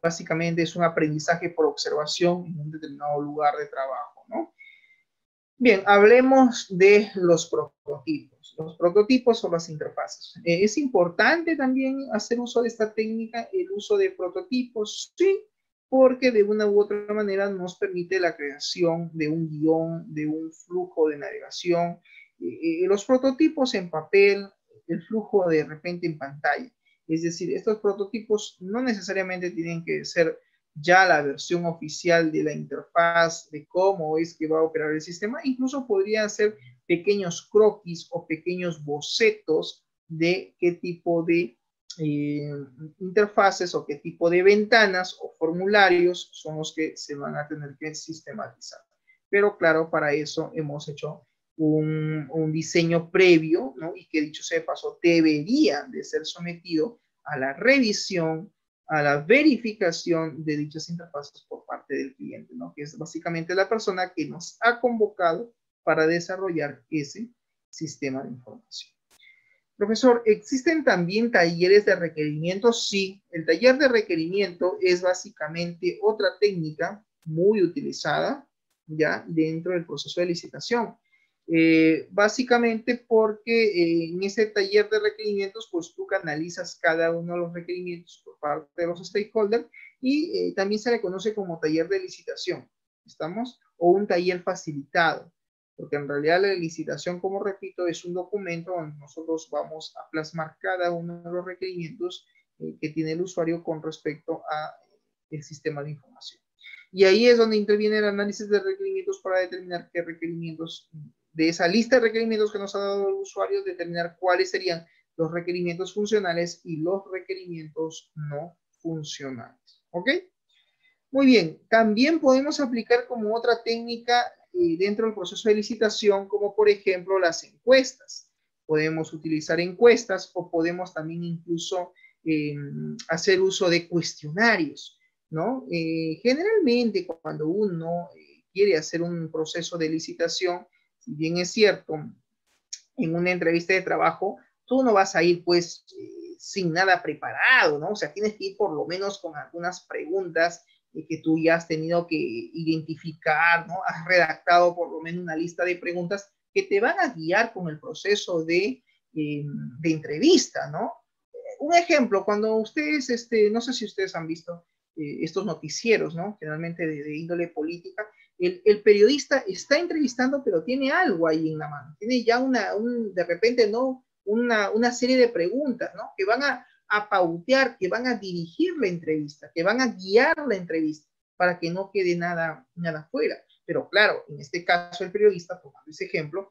Básicamente es un aprendizaje por observación en un determinado lugar de trabajo, ¿no? Bien, hablemos de los prototipos. Los prototipos son las interfaces. Es importante también hacer uso de esta técnica, el uso de prototipos, sí, porque de una u otra manera nos permite la creación de un guión, de un flujo de navegación. Los prototipos en papel, el flujo de repente en pantalla. Es decir, estos prototipos no necesariamente tienen que ser ya la versión oficial de la interfaz, de cómo es que va a operar el sistema. Incluso podrían ser pequeños croquis o pequeños bocetos de qué tipo de interfaces o qué tipo de ventanas o formularios son los que se van a tener que sistematizar. Pero claro, para eso hemos hecho un diseño previo, ¿no? Y que dicho sea de paso, debería de ser sometido a la revisión, a la verificación de dichas interfaces por parte del cliente, ¿no? Que es básicamente la persona que nos ha convocado para desarrollar ese sistema de información. Profesor, ¿existen también talleres de requerimientos? Sí, el taller de requerimiento es básicamente otra técnica muy utilizada ya dentro del proceso de licitación. Básicamente porque en ese taller de requerimientos, pues tú canalizas cada uno de los requerimientos por parte de los stakeholders y también se le conoce como taller de licitación, ¿estamos? O un taller facilitado, porque en realidad la licitación, como repito, es un documento donde nosotros vamos a plasmar cada uno de los requerimientos que tiene el usuario con respecto a el sistema de información. Y ahí es donde interviene el análisis de requerimientos para determinar qué requerimientos, de esa lista de requerimientos que nos ha dado el usuario, determinar cuáles serían los requerimientos funcionales y los requerimientos no funcionales. ¿Ok? Muy bien. También podemos aplicar como otra técnica dentro del proceso de licitación, como por ejemplo las encuestas. Podemos utilizar encuestas o podemos también incluso hacer uso de cuestionarios, ¿no? Generalmente cuando uno quiere hacer un proceso de licitación, si bien es cierto, en una entrevista de trabajo, tú no vas a ir pues sin nada preparado, ¿no? O sea, tienes que ir por lo menos con algunas preguntas que tú ya has tenido que identificar, ¿no? Has redactado por lo menos una lista de preguntas que te van a guiar con el proceso de entrevista, ¿no? Un ejemplo, cuando ustedes, no sé si ustedes han visto estos noticieros, ¿no? Generalmente de índole política, el periodista está entrevistando, pero tiene algo ahí en la mano, tiene ya de repente, ¿no? Una serie de preguntas, ¿no? Que van a pautear, que van a dirigir la entrevista, que van a guiar la entrevista para que no quede nada fuera. Pero claro, en este caso el periodista, tomando ese ejemplo,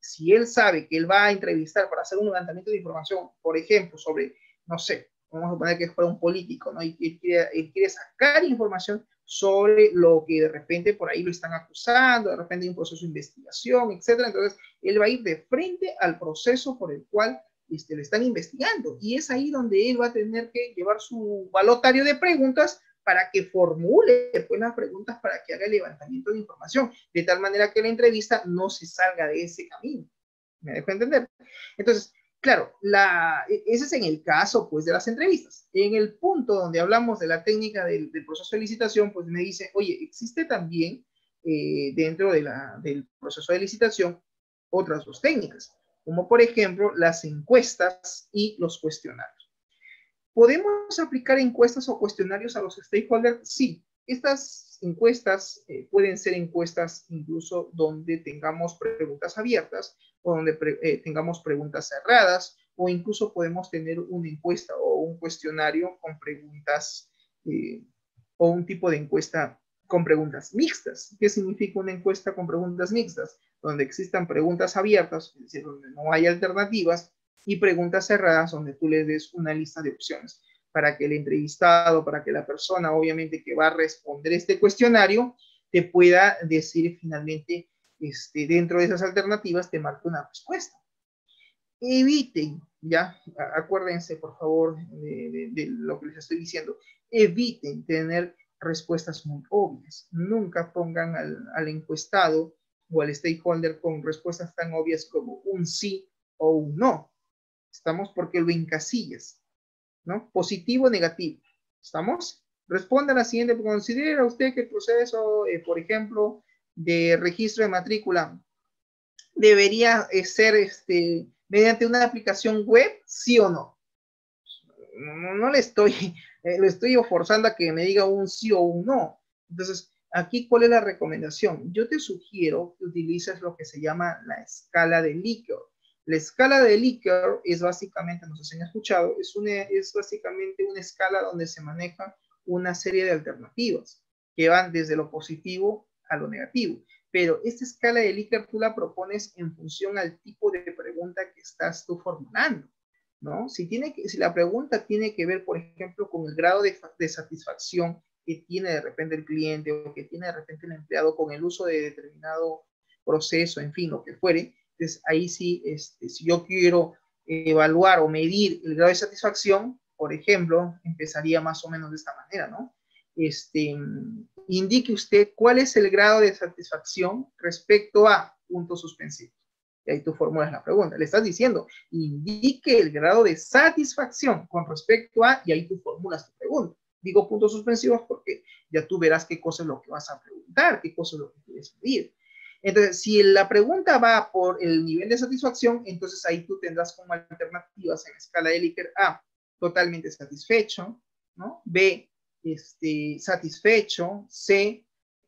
si él sabe que él va a entrevistar para hacer un levantamiento de información, por ejemplo, sobre, no sé, vamos a suponer que fuera un político, ¿no? Y él quiere sacar información sobre lo que de repente por ahí lo están acusando, de repente hay un proceso de investigación, etcétera. Entonces, él va a ir de frente al proceso por el cual le están investigando. Y es ahí donde él va a tener que llevar su balotario de preguntas para que formule pues, las preguntas para que haga el levantamiento de información, de tal manera que la entrevista no se salga de ese camino. ¿Me dejo entender? Entonces, claro, ese es en el caso pues, de las entrevistas. En el punto donde hablamos de la técnica del proceso de licitación, pues me dice, oye, existe también dentro del proceso de licitación otras dos técnicas, como por ejemplo las encuestas y los cuestionarios. ¿Podemos aplicar encuestas o cuestionarios a los stakeholders? Sí. Estas encuestas pueden ser encuestas incluso donde tengamos preguntas abiertas o donde tengamos preguntas cerradas, o incluso podemos tener una encuesta o un cuestionario con preguntas o un tipo de encuesta con preguntas mixtas. ¿Qué significa una encuesta con preguntas mixtas? Donde existan preguntas abiertas, es decir, donde no hay alternativas, y preguntas cerradas donde tú le des una lista de opciones para que el entrevistado, para que la persona obviamente que va a responder este cuestionario te pueda decir finalmente dentro de esas alternativas te marque una respuesta. Eviten, ya, acuérdense por favor de lo que les estoy diciendo, eviten tener respuestas muy obvias. Nunca pongan al encuestado o al stakeholder con respuestas tan obvias como un sí o un no. ¿Estamos? Porque lo encasillas, ¿no? Positivo o negativo. ¿Estamos? Responda a la siguiente. ¿Considera usted que el proceso, por ejemplo, de registro de matrícula debería ser mediante una aplicación web, sí o no? No le estoy, lo estoy forzando a que me diga un sí o un no. Entonces, aquí, ¿cuál es la recomendación? Yo te sugiero que utilices lo que se llama la escala de Likert. La escala de Likert es básicamente, no sé si han escuchado, es básicamente una escala donde se maneja una serie de alternativas que van desde lo positivo a lo negativo. Pero esta escala de Likert tú la propones en función al tipo de pregunta que estás tú formulando, ¿no? Si la pregunta tiene que ver, por ejemplo, con el grado de satisfacción que tiene de repente el cliente o que tiene de repente el empleado con el uso de determinado proceso, en fin, lo que fuere, entonces ahí sí, si yo quiero evaluar o medir el grado de satisfacción, por ejemplo, empezaría más o menos de esta manera, ¿no? Indique usted cuál es el grado de satisfacción respecto a puntos suspensivos. Y ahí tú formulas la pregunta. Le estás diciendo, indique el grado de satisfacción con respecto a, y ahí tú formulas tu pregunta. Digo puntos suspensivos porque ya tú verás qué cosa es lo que vas a preguntar, qué cosa es lo que quieres pedir. Entonces, si la pregunta va por el nivel de satisfacción, entonces ahí tú tendrás como alternativas en la escala de Likert A, totalmente satisfecho, ¿no? B, satisfecho, C,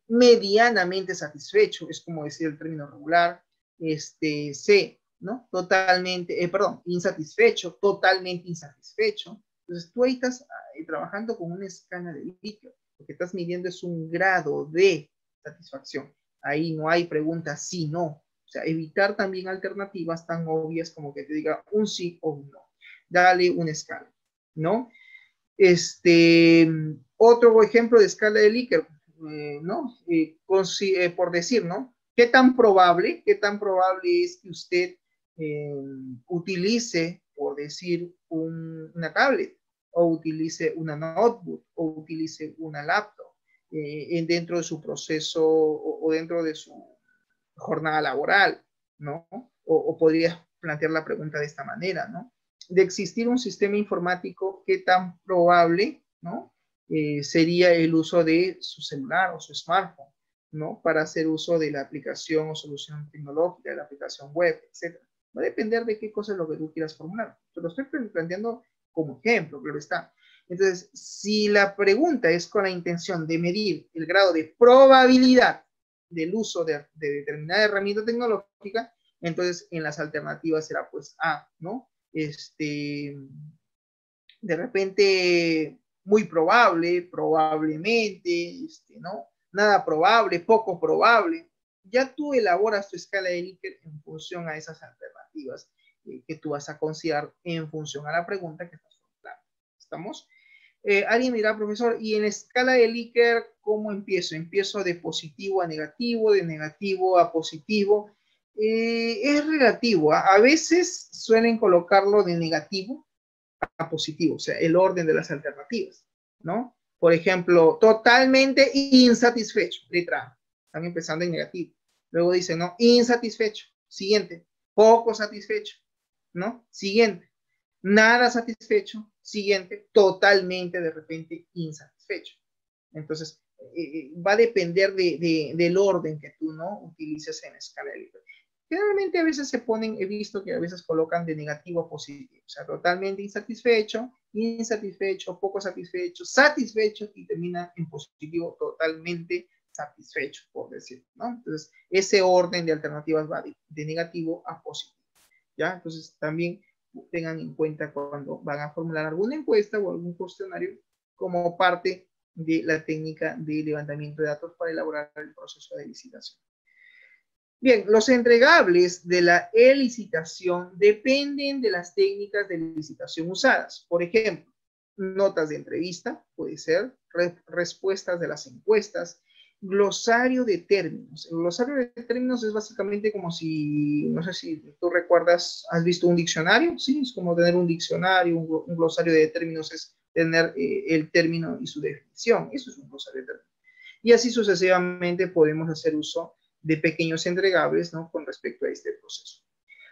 medianamente satisfecho, es como decir el término regular, C, ¿no? Totalmente, perdón, insatisfecho, totalmente insatisfecho. Entonces tú ahí estás trabajando con una escala de Likert, lo que estás midiendo es un grado de satisfacción. Ahí no hay preguntas sí, no. O sea, evitar también alternativas tan obvias como que te diga un sí o un no. Dale una escala, ¿no? Otro ejemplo de escala de Likert, ¿no? Por decir, ¿no? ¿Qué tan probable es que usted utilice, por decir, una tablet, o utilice una notebook, o utilice una laptop dentro de su proceso o dentro de su jornada laboral, ¿no? O podrías plantear la pregunta de esta manera, ¿no? De existir un sistema informático, ¿qué tan probable, ¿no? Sería el uso de su celular o su smartphone, ¿no? Para hacer uso de la aplicación o solución tecnológica, de la aplicación web, etc. Va a depender de qué cosa es lo que tú quieras formular. Te lo estoy planteando como ejemplo, claro está. Entonces, si la pregunta es con la intención de medir el grado de probabilidad del uso de determinada herramienta tecnológica, entonces en las alternativas será pues A, ¿no? De repente muy probable, probablemente, ¿no? Nada probable, poco probable. Ya tú elaboras tu escala de Likert en función a esas alternativas que tú vas a considerar en función a la pregunta que estás formulando. ¿Estamos? Alguien dirá, profesor, y en la escala de Likert, ¿cómo empiezo? ¿Empiezo de positivo a negativo, de negativo a positivo? Es relativo. A veces suelen colocarlo de negativo a positivo, o sea, el orden de las alternativas, ¿no? Por ejemplo, totalmente insatisfecho, letra A. Están empezando en negativo. Luego dicen, ¿no? Insatisfecho. Siguiente. Poco satisfecho, ¿no? Siguiente. Nada satisfecho. Siguiente. Totalmente, de repente, insatisfecho. Entonces, va a depender del orden que tú, ¿no? Utilices en la escala de Likert. Generalmente a veces se ponen, he visto que a veces colocan de negativo a positivo, o sea, totalmente insatisfecho, insatisfecho, poco satisfecho, satisfecho y termina en positivo, totalmente satisfecho, por decirlo, ¿no? Entonces, ese orden de alternativas va de negativo a positivo, ¿ya? Entonces, también tengan en cuenta cuando van a formular alguna encuesta o algún cuestionario como parte de la técnica de levantamiento de datos para elaborar el proceso de licitación. Bien, los entregables de la e-licitación dependen de las técnicas de licitación usadas. Por ejemplo, notas de entrevista, puede ser, respuestas de las encuestas, glosario de términos. El glosario de términos es básicamente como si, no sé si tú recuerdas, ¿has visto un diccionario? Sí, es como tener un diccionario, un glosario de términos es tener el término y su definición. Eso es un glosario de términos. Y así sucesivamente podemos hacer uso de pequeños entregables, ¿no? Con respecto a este proceso.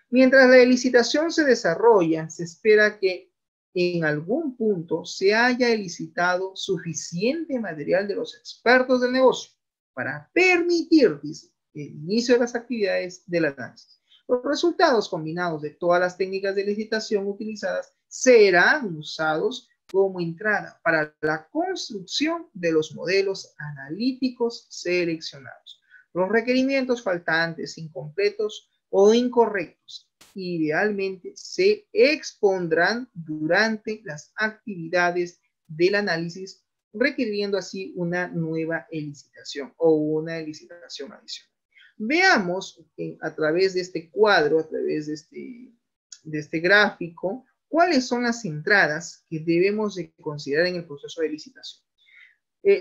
Mientras la licitación se desarrolla, se espera que en algún punto se haya licitado suficiente material de los expertos del negocio para permitir, dice, el inicio de las actividades del análisis. Los resultados combinados de todas las técnicas de licitación utilizadas serán usados como entrada para la construcción de los modelos analíticos seleccionados. Los requerimientos faltantes, incompletos o incorrectos idealmente se expondrán durante las actividades del análisis, requiriendo así una nueva licitación o una licitación adicional. Veamos a través de este cuadro, a través de este gráfico, cuáles son las entradas que debemos de considerar en el proceso de licitación.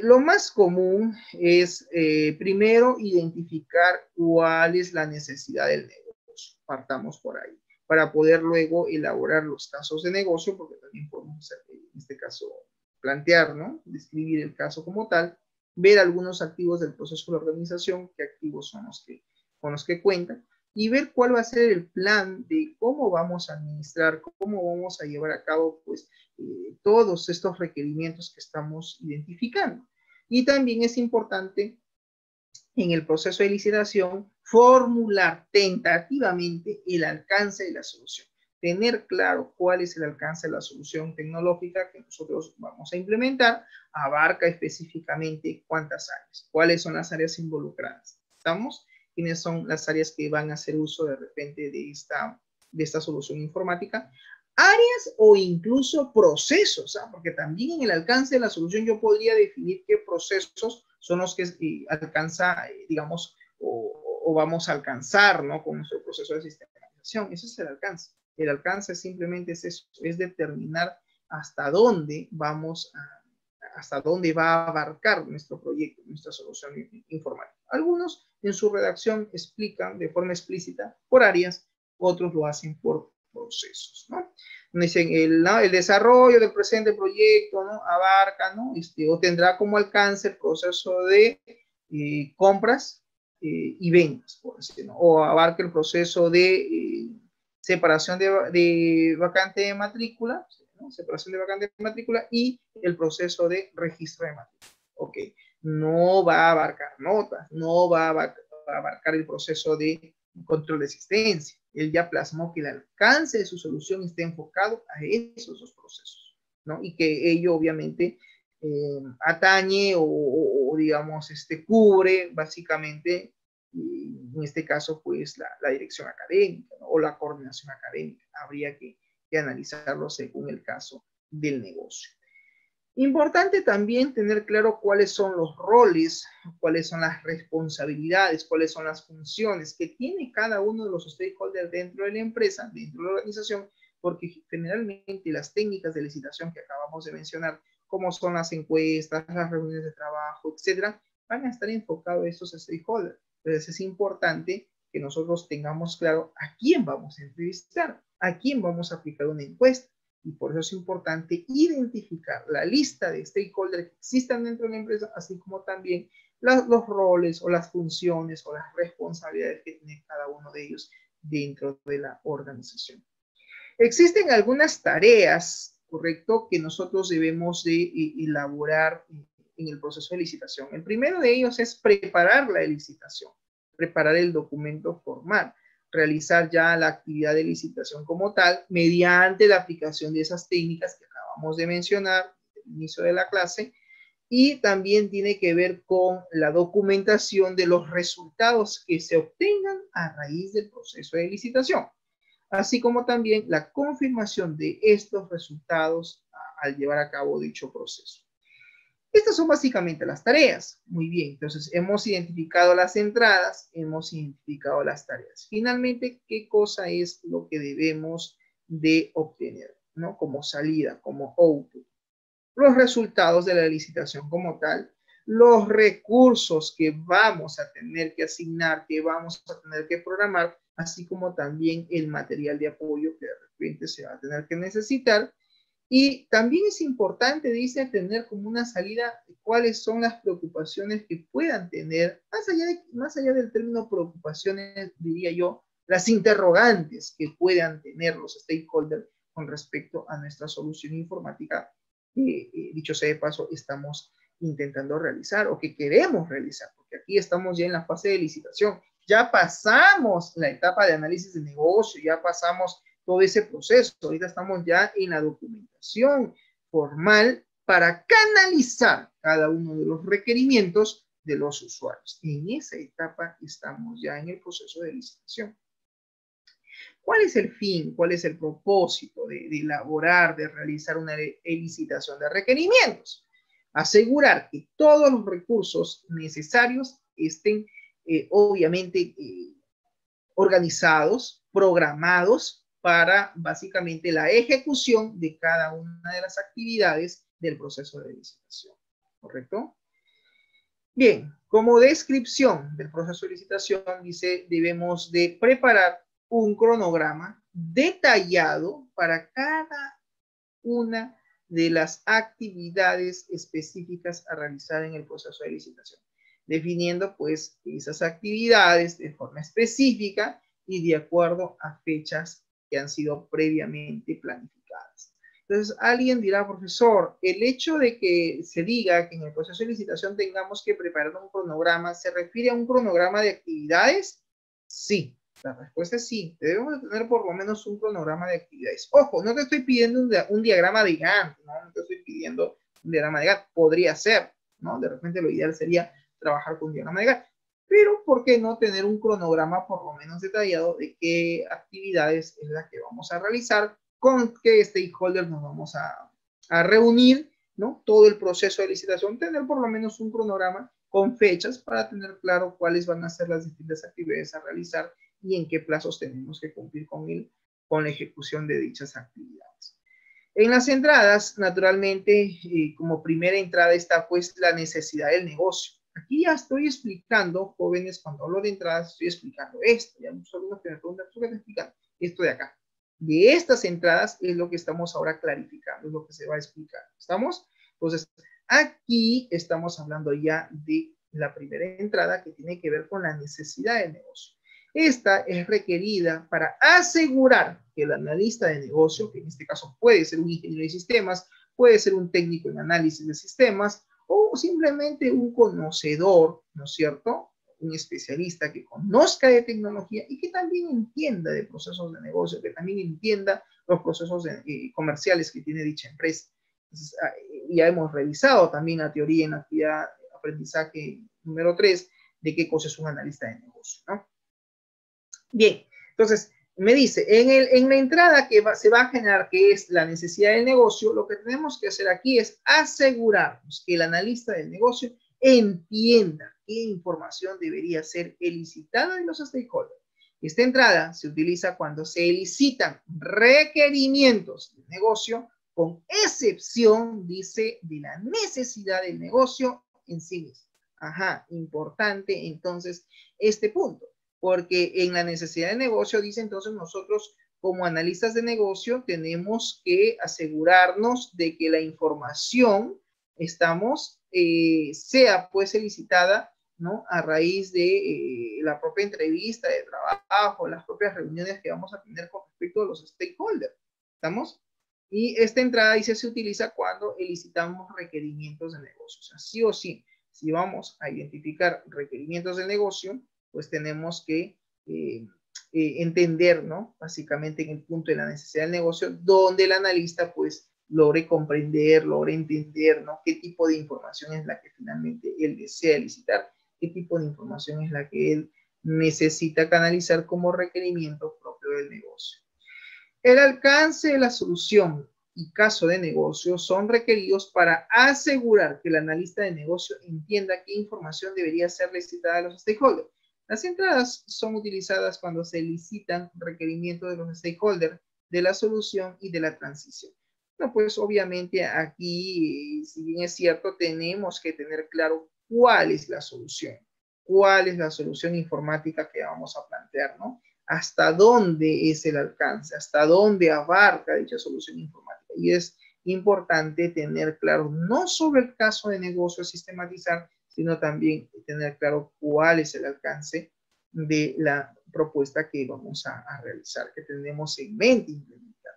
Lo más común es, primero, identificar cuál es la necesidad del negocio. Partamos por ahí, para poder luego elaborar los casos de negocio, porque también podemos hacer en este caso, plantear, ¿no? Describir el caso como tal, ver algunos activos del proceso de organización, qué activos son con los que cuentan, y ver cuál va a ser el plan de cómo vamos a administrar, cómo vamos a llevar a cabo, pues, todos estos requerimientos que estamos identificando. Y también es importante en el proceso de licitación formular tentativamente el alcance de la solución. Tener claro cuál es el alcance de la solución tecnológica que nosotros vamos a implementar, abarca específicamente cuántas áreas, cuáles son las áreas involucradas. ¿Estamos? ¿Quiénes son las áreas que van a hacer uso de repente de esta solución informática? Áreas o incluso procesos, ¿ah? Porque también en el alcance de la solución yo podría definir qué procesos son los que alcanza, digamos, o vamos a alcanzar, ¿no? Con nuestro proceso de sistematización. Ese es el alcance. El alcance simplemente es eso, es determinar hasta dónde hasta dónde va a abarcar nuestro proyecto, nuestra solución informática. Algunos en su redacción explican de forma explícita por áreas, otros lo hacen por procesos, ¿no? Dicen el desarrollo del presente proyecto, ¿no? Abarca, ¿no? O tendrá como alcance el proceso de compras y ventas, por decirlo, ¿no? O abarca el proceso de separación de vacante de matrícula, ¿no? Separación de vacante de matrícula y el proceso de registro de matrícula. Ok, no va a abarcar notas, no va a abarcar el proceso de control de existencia. Él ya plasmó que el alcance de su solución está enfocado a esos dos procesos, ¿no? Y que ello obviamente atañe o digamos, cubre básicamente, en este caso, pues la dirección académica, ¿no? O la coordinación académica. Habría que analizarlo según el caso del negocio. Importante también tener claro cuáles son los roles, cuáles son las responsabilidades, cuáles son las funciones que tiene cada uno de los stakeholders dentro de la empresa, dentro de la organización, porque generalmente las técnicas de licitación que acabamos de mencionar, como son las encuestas, las reuniones de trabajo, etcétera, van a estar enfocados a estos stakeholders. Entonces es importante que nosotros tengamos claro a quién vamos a entrevistar, a quién vamos a aplicar una encuesta. Y por eso es importante identificar la lista de stakeholders que existan dentro de la empresa, así como también los roles o las funciones o las responsabilidades que tiene cada uno de ellos dentro de la organización. Existen algunas tareas, ¿correcto?, que nosotros debemos de elaborar en el proceso de licitación. El primero de ellos es preparar la licitación, preparar el documento formal, realizar ya la actividad de licitación como tal, mediante la aplicación de esas técnicas que acabamos de mencionar al inicio de la clase, y también tiene que ver con la documentación de los resultados que se obtengan a raíz del proceso de licitación, así como también la confirmación de estos resultados al llevar a cabo dicho proceso. Estas son básicamente las tareas. Muy bien, entonces hemos identificado las entradas, hemos identificado las tareas. Finalmente, ¿qué cosa es lo que debemos de obtener, ¿no? Como salida, como output? Los resultados de la licitación como tal, los recursos que vamos a tener que asignar, que vamos a tener que programar, así como también el material de apoyo que de repente se va a tener que necesitar. Y también es importante, dice, tener como una salida cuáles son las preocupaciones que puedan tener, más allá del término preocupaciones, diría yo, las interrogantes que puedan tener los stakeholders con respecto a nuestra solución informática, dicho sea de paso, estamos intentando realizar o que queremos realizar, porque aquí estamos ya en la fase de licitación, ya pasamos la etapa de análisis de negocio, ya pasamos todo ese proceso. Ahorita estamos ya en la documentación formal para canalizar cada uno de los requerimientos de los usuarios. En esa etapa estamos ya en el proceso de licitación. ¿Cuál es el fin? ¿Cuál es el propósito de elaborar, de realizar una licitación de requerimientos? Asegurar que todos los recursos necesarios estén obviamente organizados, programados, para básicamente la ejecución de cada una de las actividades del proceso de licitación, ¿correcto? Bien, como descripción del proceso de licitación, dice, debemos de preparar un cronograma detallado para cada una de las actividades específicas a realizar en el proceso de licitación, definiendo pues esas actividades de forma específica y de acuerdo a fechas que han sido previamente planificadas. Entonces, alguien dirá, profesor, el hecho de que se diga que en el proceso de licitación tengamos que preparar un cronograma, ¿se refiere a un cronograma de actividades? Sí, la respuesta es sí. Debemos tener por lo menos un cronograma de actividades. Ojo, no te estoy pidiendo un diagrama de Gantt, ¿no? No te estoy pidiendo un diagrama de Gantt. Podría ser, ¿no? De repente lo ideal sería trabajar con un diagrama de Gantt. Pero, ¿por qué no tener un cronograma por lo menos detallado de qué actividades es la que vamos a realizar, con qué stakeholders nos vamos a reunir, ¿no? Todo el proceso de licitación, tener por lo menos un cronograma con fechas para tener claro cuáles van a ser las distintas actividades a realizar y en qué plazos tenemos que cumplir con la ejecución de dichas actividades. En las entradas, naturalmente, como primera entrada está pues la necesidad del negocio. Aquí ya estoy explicando, jóvenes, cuando hablo de entradas, estoy explicando esto. Ya muchos alumnos que me preguntan, ¿tú qué te explican? Esto de acá. De estas entradas es lo que estamos ahora clarificando, es lo que se va a explicar. ¿Estamos? Entonces, aquí estamos hablando ya de la primera entrada que tiene que ver con la necesidad del negocio. Esta es requerida para asegurar que el analista de negocio, que en este caso puede ser un ingeniero de sistemas, puede ser un técnico en análisis de sistemas, o simplemente un conocedor, ¿no es cierto? Un especialista que conozca de tecnología y que también entienda de procesos de negocio, que también entienda los procesos comerciales que tiene dicha empresa. Entonces, ya hemos revisado también la teoría en la actividad de aprendizaje número 3 de qué cosa es un analista de negocio, ¿no? Bien, entonces me dice, en la entrada que se va a generar, que es la necesidad del negocio, lo que tenemos que hacer aquí es asegurarnos que el analista del negocio entienda qué información debería ser elicitada de los stakeholders. Esta entrada se utiliza cuando se elicitan requerimientos del negocio, con excepción, dice, de la necesidad del negocio en sí mismo. Ajá, importante entonces este punto, porque en la necesidad de negocio dice entonces nosotros como analistas de negocio tenemos que asegurarnos de que la información sea pues elicitada, ¿no? A raíz de la propia entrevista de trabajo, las propias reuniones que vamos a tener con respecto a los stakeholders. ¿Estamos? Y esta entrada dice se utiliza cuando elicitamos requerimientos de negocio. O sea, sí o sí, si vamos a identificar requerimientos de negocio, pues tenemos que entender, ¿no? Básicamente en el punto de la necesidad del negocio, donde el analista pues logre comprender, logre entender, ¿no? Qué tipo de información es la que finalmente él desea elicitar, qué tipo de información es la que él necesita canalizar como requerimiento propio del negocio. El alcance de la solución y caso de negocio son requeridos para asegurar que el analista de negocio entienda qué información debería ser elicitada a los stakeholders. Las entradas son utilizadas cuando se elicitan requerimientos de los stakeholders de la solución y de la transición. No, pues obviamente aquí, si bien es cierto, tenemos que tener claro cuál es la solución informática que vamos a plantear, ¿no? Hasta dónde es el alcance, hasta dónde abarca dicha solución informática. Y es importante tener claro no sobre el caso de negocio a sistematizar, sino también tener claro cuál es el alcance de la propuesta que vamos a realizar, que tenemos en mente implementar.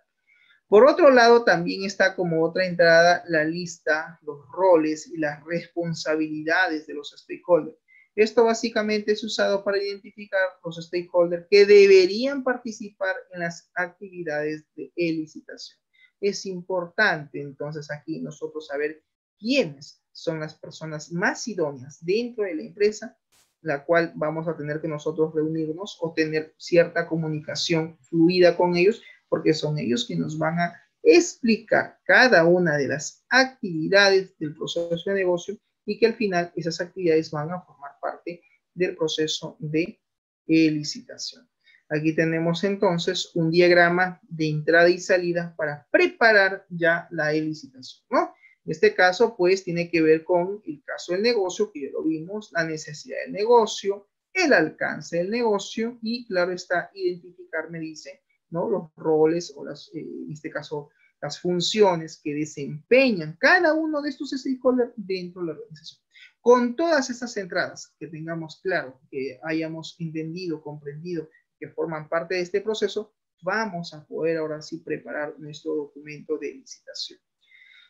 Por otro lado, también está como otra entrada la lista, los roles y las responsabilidades de los stakeholders. Esto básicamente es usado para identificar los stakeholders que deberían participar en las actividades de licitación. Es importante entonces aquí nosotros saber quiénes son las personas más idóneas dentro de la empresa, la cual vamos a tener que nosotros reunirnos o tener cierta comunicación fluida con ellos, porque son ellos que nos van a explicar cada una de las actividades del proceso de negocio y que al final esas actividades van a formar parte del proceso de licitación. Aquí tenemos entonces un diagrama de entrada y salida para preparar ya la licitación, ¿no? En este caso, pues, tiene que ver con el caso del negocio, que ya lo vimos, la necesidad del negocio, el alcance del negocio y, claro está, identificar, me dice, ¿no? Los roles o en este caso, las funciones que desempeñan cada uno de estos stakeholders dentro de la organización. Con todas estas entradas que tengamos claro, que hayamos entendido, comprendido, que forman parte de este proceso, vamos a poder ahora sí preparar nuestro documento de licitación.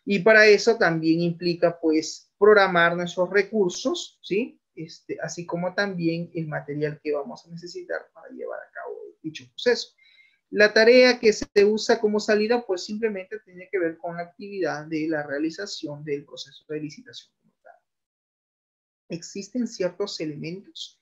Y para eso también implica, pues, programar nuestros recursos, ¿sí? Así como también el material que vamos a necesitar para llevar a cabo dicho proceso. La tarea que se usa como salida, pues, simplemente tiene que ver con la actividad de la realización del proceso de licitación. ¿Existen ciertos elementos?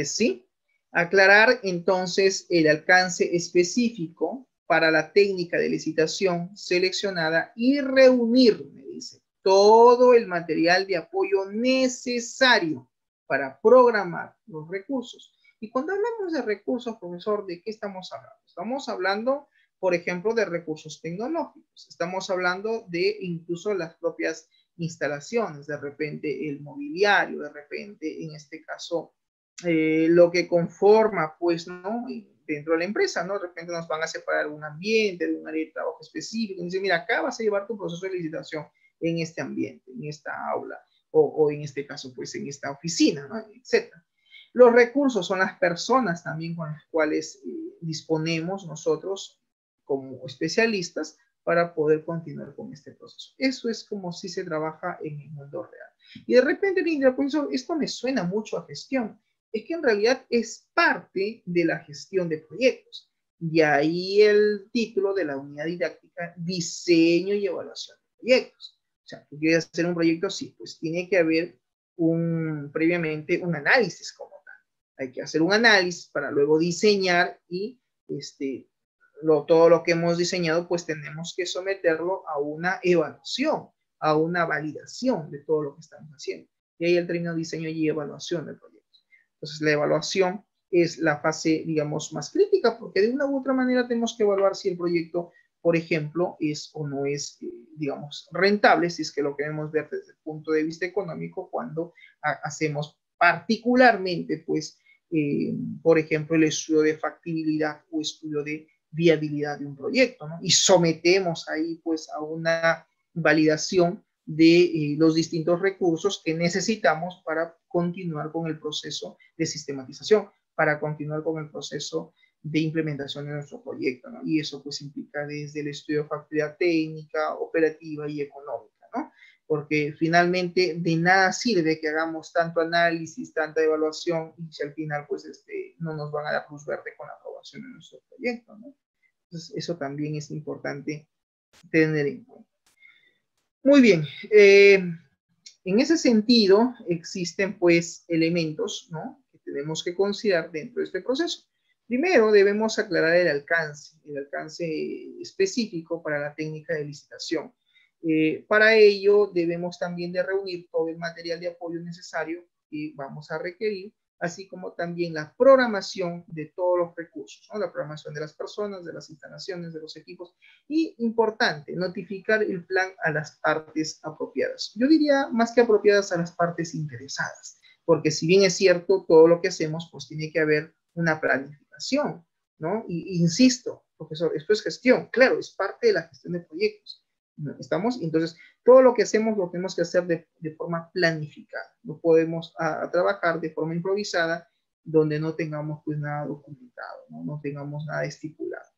Sí. Aclarar entonces el alcance específico para la técnica de licitación seleccionada y reunir, me dice, todo el material de apoyo necesario para programar los recursos. Y cuando hablamos de recursos, profesor, ¿de qué estamos hablando? Estamos hablando, por ejemplo, de recursos tecnológicos. Estamos hablando de incluso las propias instalaciones, de repente el mobiliario, de repente, en este caso, lo que conforma, pues, ¿no? Dentro de la empresa, ¿no? De repente nos van a separar un ambiente, de un área de trabajo específico, y dicen, mira, acá vas a llevar tu proceso de licitación en este ambiente, en esta aula, o en este caso, pues, en esta oficina, ¿no? Etcétera. Los recursos son las personas también con las cuales disponemos nosotros como especialistas para poder continuar con este proceso. Eso es como si se trabaja en el mundo real. Y de repente, mira, profesor, esto me suena mucho a gestión. Es que en realidad es parte de la gestión de proyectos. Y ahí el título de la unidad didáctica, diseño y evaluación de proyectos. O sea, tú quieres hacer un proyecto, sí, pues tiene que haber previamente un análisis como tal. Hay que hacer un análisis para luego diseñar y todo lo que hemos diseñado, pues tenemos que someterlo a una evaluación, a una validación de todo lo que estamos haciendo. Y ahí el término diseño y evaluación del proyecto. Entonces, la evaluación es la fase, digamos, más crítica, porque de una u otra manera tenemos que evaluar si el proyecto, por ejemplo, es o no es, digamos, rentable, si es que lo queremos ver desde el punto de vista económico, cuando hacemos particularmente, pues, por ejemplo, el estudio de factibilidad o estudio de viabilidad de un proyecto, ¿no? Y sometemos ahí, pues, a una validación de los distintos recursos que necesitamos para continuar con el proceso de sistematización, para continuar con el proceso de implementación de nuestro proyecto, ¿no? Y eso pues implica desde el estudio de factibilidad técnica, operativa y económica, ¿no? Porque finalmente de nada sirve que hagamos tanto análisis, tanta evaluación, y si al final pues no nos van a dar luz verde con la aprobación de nuestro proyecto, ¿no? Entonces eso también es importante tener en cuenta. Muy bien, en ese sentido existen pues elementos, ¿no?, que tenemos que considerar dentro de este proceso. Primero debemos aclarar el alcance específico para la técnica de licitación. Para ello debemos también de reunir todo el material de apoyo necesario que vamos a requerir, así como también la programación de todos los recursos, ¿no? La programación de las personas, de las instalaciones, de los equipos. Y importante, notificar el plan a las partes apropiadas. Yo diría más que apropiadas, a las partes interesadas, porque si bien es cierto, todo lo que hacemos, pues tiene que haber una planificación, ¿no? Y insisto, profesor, esto es gestión, claro, es parte de la gestión de proyectos. ¿Estamos? Entonces, todo lo que hacemos lo tenemos que hacer de forma planificada. No podemos trabajar de forma improvisada donde no tengamos pues nada documentado, no tengamos nada estipulado.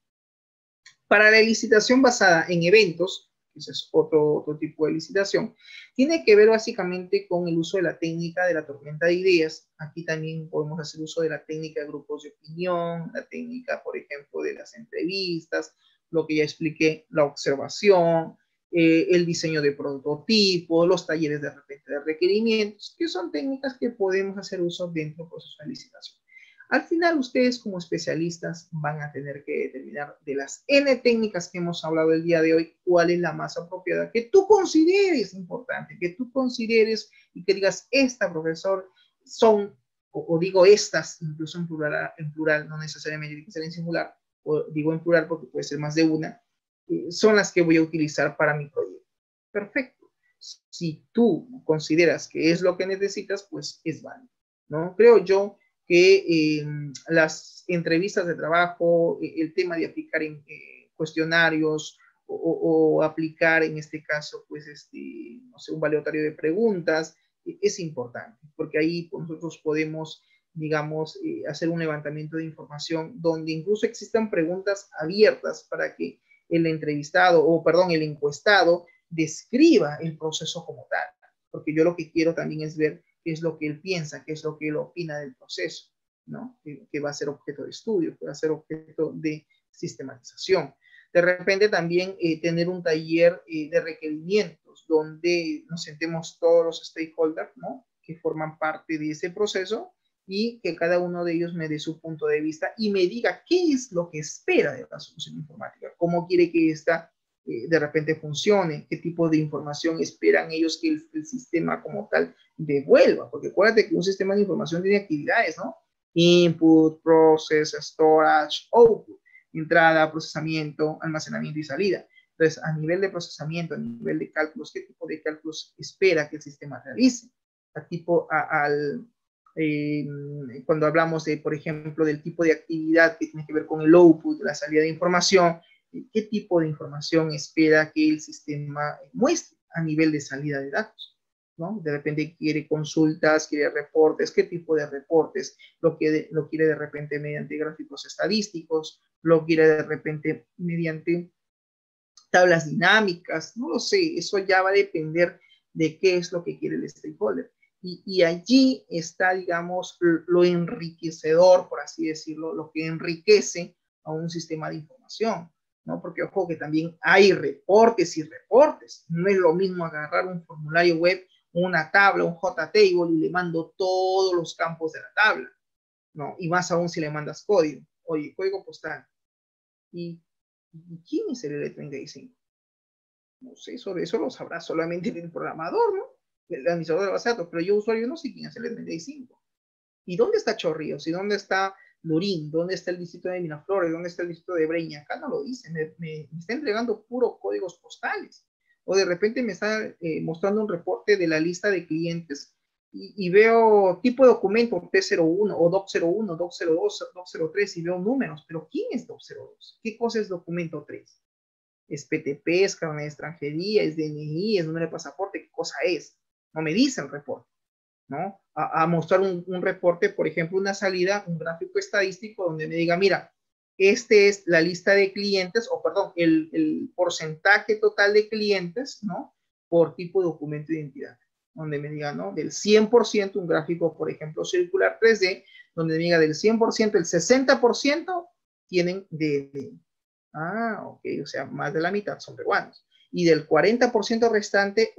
Para la licitación basada en eventos, ese es otro tipo de licitación, tiene que ver básicamente con el uso de la técnica de la tormenta de ideas. Aquí también podemos hacer uso de la técnica de grupos de opinión, la técnica, por ejemplo, de las entrevistas, lo que ya expliqué, la observación, el diseño de prototipos, los talleres de repente de requerimientos, que son técnicas que podemos hacer uso dentro del proceso de licitación. Al final, ustedes como especialistas van a tener que determinar de las N técnicas que hemos hablado el día de hoy, cuál es la más apropiada, que tú consideres importante, que tú consideres y que digas, esta, profesor, son, o digo estas, incluso en plural, no necesariamente tiene que ser en singular, o digo en plural porque puede ser más de una, son las que voy a utilizar para mi proyecto. Perfecto. Si tú consideras que es lo que necesitas, pues es válido, ¿no? Creo yo que las entrevistas de trabajo, el tema de aplicar en cuestionarios o aplicar en este caso, pues, no sé, un valoratorio de preguntas, es importante, porque ahí pues, nosotros podemos, digamos, hacer un levantamiento de información donde incluso existan preguntas abiertas para que el entrevistado, o perdón, el encuestado describa el proceso como tal, porque yo lo que quiero también es ver qué es lo que él piensa, qué es lo que él opina del proceso, ¿no? Que va a ser objeto de estudio, que va a ser objeto de sistematización. De repente también tener un taller de requerimientos donde nos sentemos todos los stakeholders, ¿no? Que forman parte de ese proceso y que cada uno de ellos me dé su punto de vista y me diga qué es lo que espera de la solución informática, cómo quiere que esta de repente funcione, qué tipo de información esperan ellos que el sistema como tal devuelva, porque acuérdate que un sistema de información tiene actividades, ¿no? Input, process, storage, output, entrada, procesamiento, almacenamiento y salida. Entonces, a nivel de procesamiento, a nivel de cálculos, ¿qué tipo de cálculos espera que el sistema realice? Cuando hablamos de, por ejemplo, del tipo de actividad que tiene que ver con el output, la salida de información, ¿qué tipo de información espera que el sistema muestre a nivel de salida de datos? ¿No? De repente quiere consultas, quiere reportes, qué tipo de reportes, lo quiere de repente mediante gráficos estadísticos, lo quiere de repente mediante tablas dinámicas, no lo sé, eso ya va a depender de qué es lo que quiere el stakeholder. Y allí está, digamos, lo enriquecedor, por así decirlo, lo que enriquece a un sistema de información, ¿no? Porque ojo que también hay reportes y reportes. No es lo mismo agarrar un formulario web, una tabla, un JTable y le mando todos los campos de la tabla, ¿no? Y más aún si le mandas código. Oye, código postal. ¿Y quién es el L35? No sé, sobre eso lo sabrá solamente el programador, ¿no? El administrador de base de datos, pero yo usuario no sé quién es el L35. ¿Y dónde está Chorrillos? ¿Y dónde está Lurín? ¿Dónde está el distrito de Miraflores? ¿Dónde está el distrito de Breña? Acá no lo dice, me está entregando puros códigos postales. O de repente me está mostrando un reporte de la lista de clientes y veo tipo de documento T01 o DOC01, DOC02, DOC03 y veo números, pero ¿quién es DOC02? ¿Qué cosa es documento 3? ¿Es PTP, es carnet de extranjería, es DNI, es número de pasaporte? ¿Qué cosa es? No me dice el reporte, ¿no? A mostrar un reporte, por ejemplo, una salida, un gráfico estadístico donde me diga, mira, este es la lista de clientes, o perdón, el porcentaje total de clientes, ¿no? Por tipo de documento de identidad. Donde me diga, ¿no? Del 100%, un gráfico, por ejemplo, circular 3D, donde me diga del 100%, el 60% tienen DNI. Ah, ok, o sea, más de la mitad son peruanos. Y del 40% restante,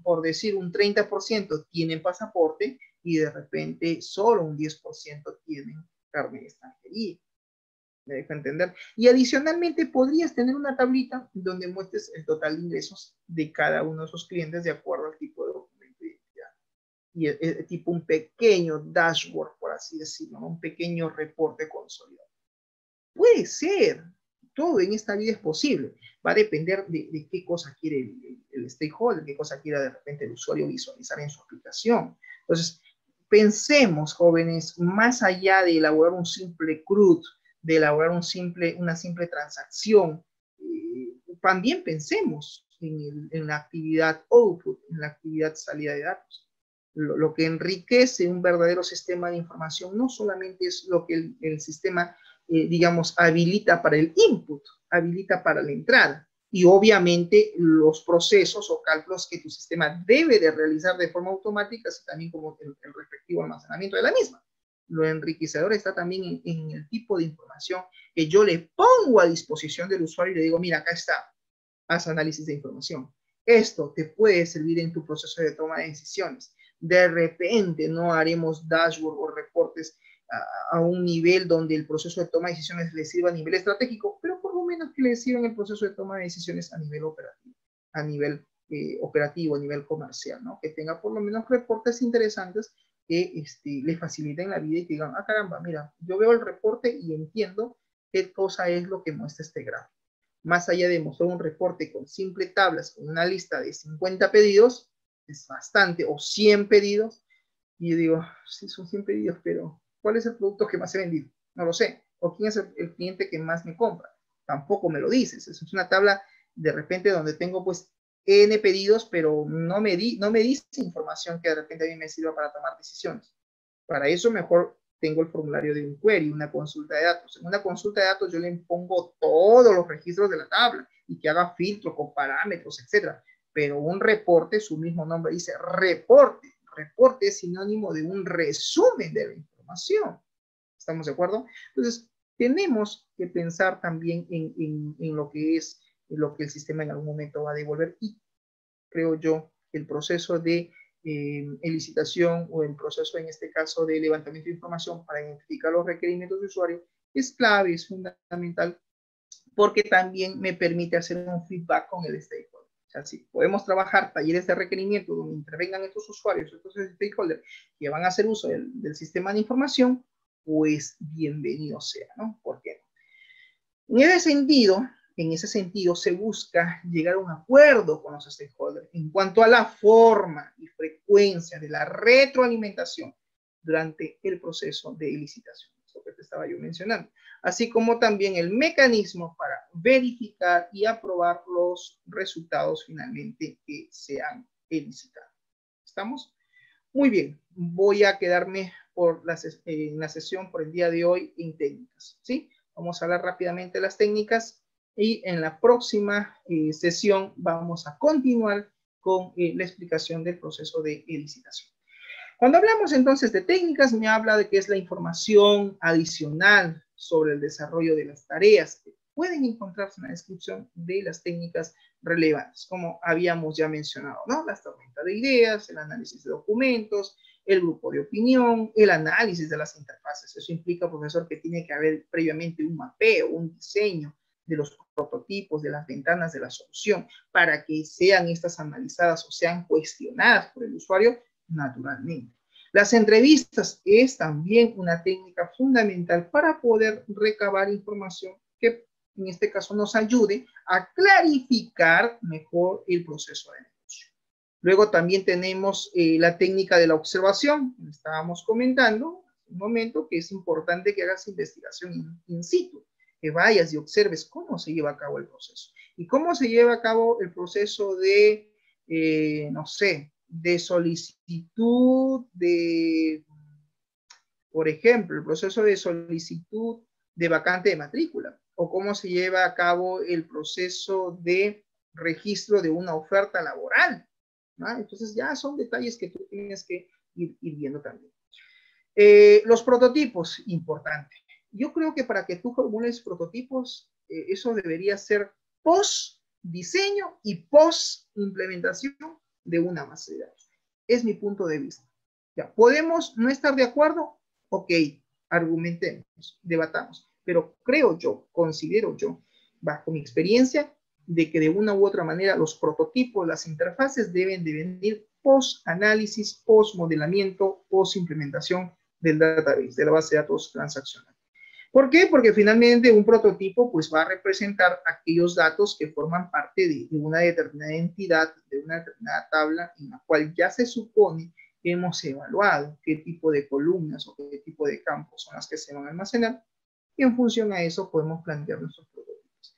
por decir, un 30% tienen pasaporte y de repente solo un 10% tienen carnet de extranjería. ¿Me dejo entender? Y adicionalmente podrías tener una tablita donde muestres el total de ingresos de cada uno de esos clientes de acuerdo al tipo de documento de identidad. Y es tipo un pequeño dashboard, por así decirlo, ¿no? Un pequeño reporte consolidado. Puede ser, todo en esta vida es posible. Va a depender de qué cosa quiere el stakeholder, qué cosa quiera de repente el usuario visualizar en su aplicación. Entonces, pensemos, jóvenes, más allá de elaborar un simple CRUD, de elaborar una simple transacción, también pensemos en la actividad output, en la actividad salida de datos. Lo que enriquece un verdadero sistema de información no solamente es lo que el sistema digamos, habilita para el input, habilita para la entrada. Y obviamente los procesos o cálculos que tu sistema debe de realizar de forma automática, así también como el respectivo almacenamiento de la misma. Lo enriquecedor está también en el tipo de información que yo le pongo a disposición del usuario y le digo, mira, acá está, haz análisis de información. Esto te puede servir en tu proceso de toma de decisiones. De repente no haremos dashboard o reportes a un nivel donde el proceso de toma de decisiones le sirva a nivel estratégico, pero por lo menos que le sirva en el proceso de toma de decisiones a nivel operativo, a nivel comercial, ¿no? Que tenga por lo menos reportes interesantes que le faciliten la vida y que digan, ah, caramba, mira, yo veo el reporte y entiendo qué cosa es lo que muestra este gráfico. Más allá de mostrar un reporte con simple tablas, con una lista de 50 pedidos, es bastante, o 100 pedidos, y yo digo, sí, son 100 pedidos, pero ¿cuál es el producto que más he vendido? No lo sé. ¿O quién es el cliente que más me compra? Tampoco me lo dices. Es una tabla de repente donde tengo pues N pedidos, pero no me dice información que de repente a mí me sirva para tomar decisiones. Para eso mejor tengo el formulario de un query, una consulta de datos. En una consulta de datos yo le impongo todos los registros de la tabla y que haga filtros con parámetros, etcétera. Pero un reporte, su mismo nombre dice reporte. Reporte es sinónimo de un resumen de la información. ¿Estamos de acuerdo? Entonces, tenemos que pensar también en lo que es lo que el sistema en algún momento va a devolver, y creo yo el proceso de licitación o el proceso en este caso de levantamiento de información para identificar los requerimientos de usuario es clave, es fundamental, porque también me permite hacer un feedback con el stakeholder. O sea, si podemos trabajar talleres de requerimiento donde intervengan estos usuarios, estos stakeholders que van a hacer uso del sistema de información, pues bienvenido sea, ¿no? ¿Por qué no? En ese sentido, se busca llegar a un acuerdo con los stakeholders en cuanto a la forma y frecuencia de la retroalimentación durante el proceso de licitación, eso que te estaba yo mencionando, así como también el mecanismo para verificar y aprobar los resultados finalmente que se han licitado. ¿Estamos? Muy bien, voy a quedarme en la sesión por el día de hoy en técnicas, ¿sí? Vamos a hablar rápidamente de las técnicas y en la próxima sesión vamos a continuar con la explicación del proceso de licitación. Cuando hablamos entonces de técnicas, me habla de que es la información adicional sobre el desarrollo de las tareas que pueden encontrarse en la descripción de las técnicas relevantes, como habíamos ya mencionado, ¿no? Las tormentas de ideas, el análisis de documentos, el grupo de opinión, el análisis de las interfaces. Eso implica, profesor, que tiene que haber previamente un mapeo, un diseño de los prototipos, de las ventanas de la solución, para que sean estas analizadas o sean cuestionadas por el usuario naturalmente. Las entrevistas es también una técnica fundamental para poder recabar información que en este caso nos ayude a clarificar mejor el proceso de negocio. Luego también tenemos la técnica de la observación, que estábamos comentando hace un momento, que es importante que hagas investigación in situ, que vayas y observes cómo se lleva a cabo el proceso. Y cómo se lleva a cabo el proceso de, no sé, de solicitud de, por ejemplo, el proceso de solicitud de vacante de matrícula, o cómo se lleva a cabo el proceso de registro de una oferta laboral, ¿no? Entonces ya son detalles que tú tienes que ir viendo también. Los prototipos, importante. Yo creo que para que tú formules prototipos, eso debería ser post diseño y post implementación de una base de datos. Es mi punto de vista. Ya, ¿podemos no estar de acuerdo? Ok, argumentemos, debatamos. Pero creo yo, considero yo, bajo mi experiencia, de que de una u otra manera los prototipos, las interfaces deben de venir post-análisis, post-modelamiento, post-implementación del database, de la base de datos transaccional. ¿Por qué? Porque finalmente un prototipo pues va a representar aquellos datos que forman parte de una determinada entidad, de una determinada tabla en la cual ya se supone que hemos evaluado qué tipo de columnas o qué tipo de campos son las que se van a almacenar, y en función a eso podemos plantear nuestros prototipos.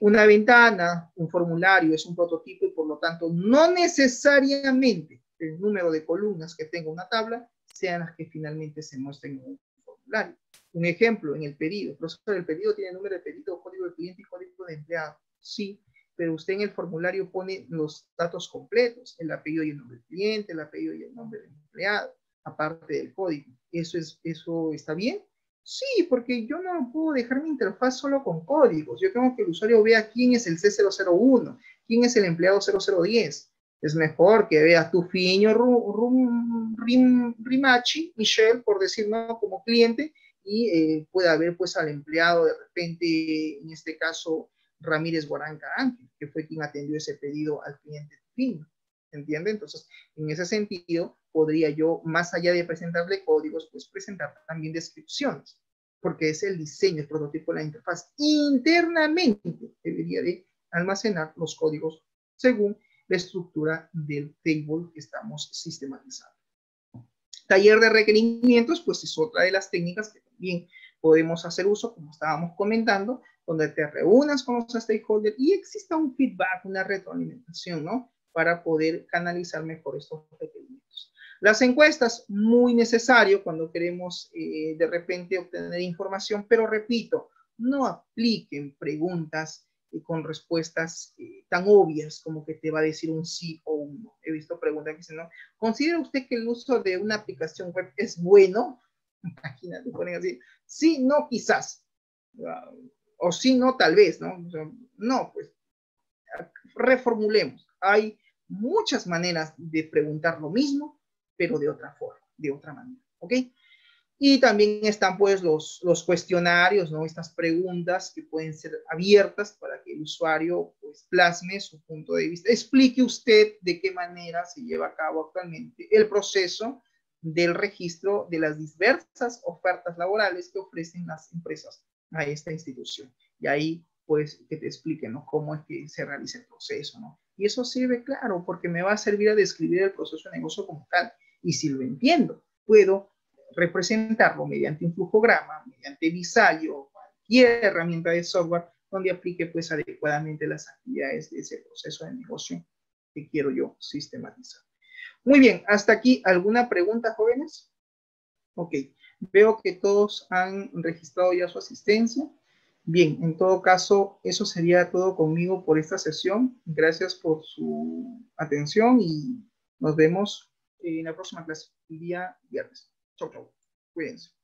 Una ventana, un formulario es un prototipo y por lo tanto no necesariamente el número de columnas que tenga una tabla sean las que finalmente se muestren en un formulario. Un ejemplo, en el pedido. Profesor, el pedido tiene número de pedido, código de cliente y código de empleado. Sí, pero usted en el formulario pone los datos completos, el apellido y el nombre del cliente, el apellido y el nombre del empleado, aparte del código. ¿Eso está bien? Sí, porque yo no puedo dejar mi interfaz solo con códigos. Yo tengo que el usuario vea quién es el C001, quién es el empleado 0010. Es mejor que veas tu Fiño Rimachi, Michelle, por decirlo como cliente, y pueda ver pues al empleado de repente, en este caso, Ramírez Guaranca Ángel, que fue quien atendió ese pedido al cliente Fiño. ¿Entiende? Entonces, en ese sentido, podría yo, más allá de presentarle códigos, pues presentar también descripciones, porque es el diseño, el prototipo de la interfaz. Internamente debería de almacenar los códigos según la estructura del table que estamos sistematizando. Taller de requerimientos, pues es otra de las técnicas que también podemos hacer uso, como estábamos comentando, donde te reúnas con los stakeholders y exista un feedback, una retroalimentación, ¿no? Para poder canalizar mejor estos requerimientos. Las encuestas, muy necesario cuando queremos de repente obtener información, pero repito, no apliquen preguntas con respuestas tan obvias como que te va a decir un sí o un no. He visto preguntas que dicen, ¿no? ¿Considera usted que el uso de una aplicación web es bueno? Imagínate, ponen así, sí, no, quizás, o sí, no, tal vez, ¿no? O sea, no, pues, reformulemos. Hay muchas maneras de preguntar lo mismo, pero de otra forma, de otra manera, ¿ok? Y también están pues los cuestionarios, ¿no? Estas preguntas que pueden ser abiertas para que el usuario pues plasme su punto de vista. Explique usted de qué manera se lleva a cabo actualmente el proceso del registro de las diversas ofertas laborales que ofrecen las empresas a esta institución. Y ahí pues que te expliquen, ¿no? Cómo es que se realiza el proceso, ¿no? Y eso sirve, claro, porque me va a servir a describir el proceso de negocio como tal. Y si lo entiendo, puedo representarlo mediante un flujograma, mediante Visio, cualquier herramienta de software donde aplique pues adecuadamente las actividades de ese proceso de negocio que quiero yo sistematizar. Muy bien, hasta aquí, ¿alguna pregunta, jóvenes? Ok, veo que todos han registrado ya su asistencia. Bien, en todo caso, eso sería todo conmigo por esta sesión. Gracias por su atención y nos vemos en la próxima clase, el día viernes. Chau, chau. Cuídense.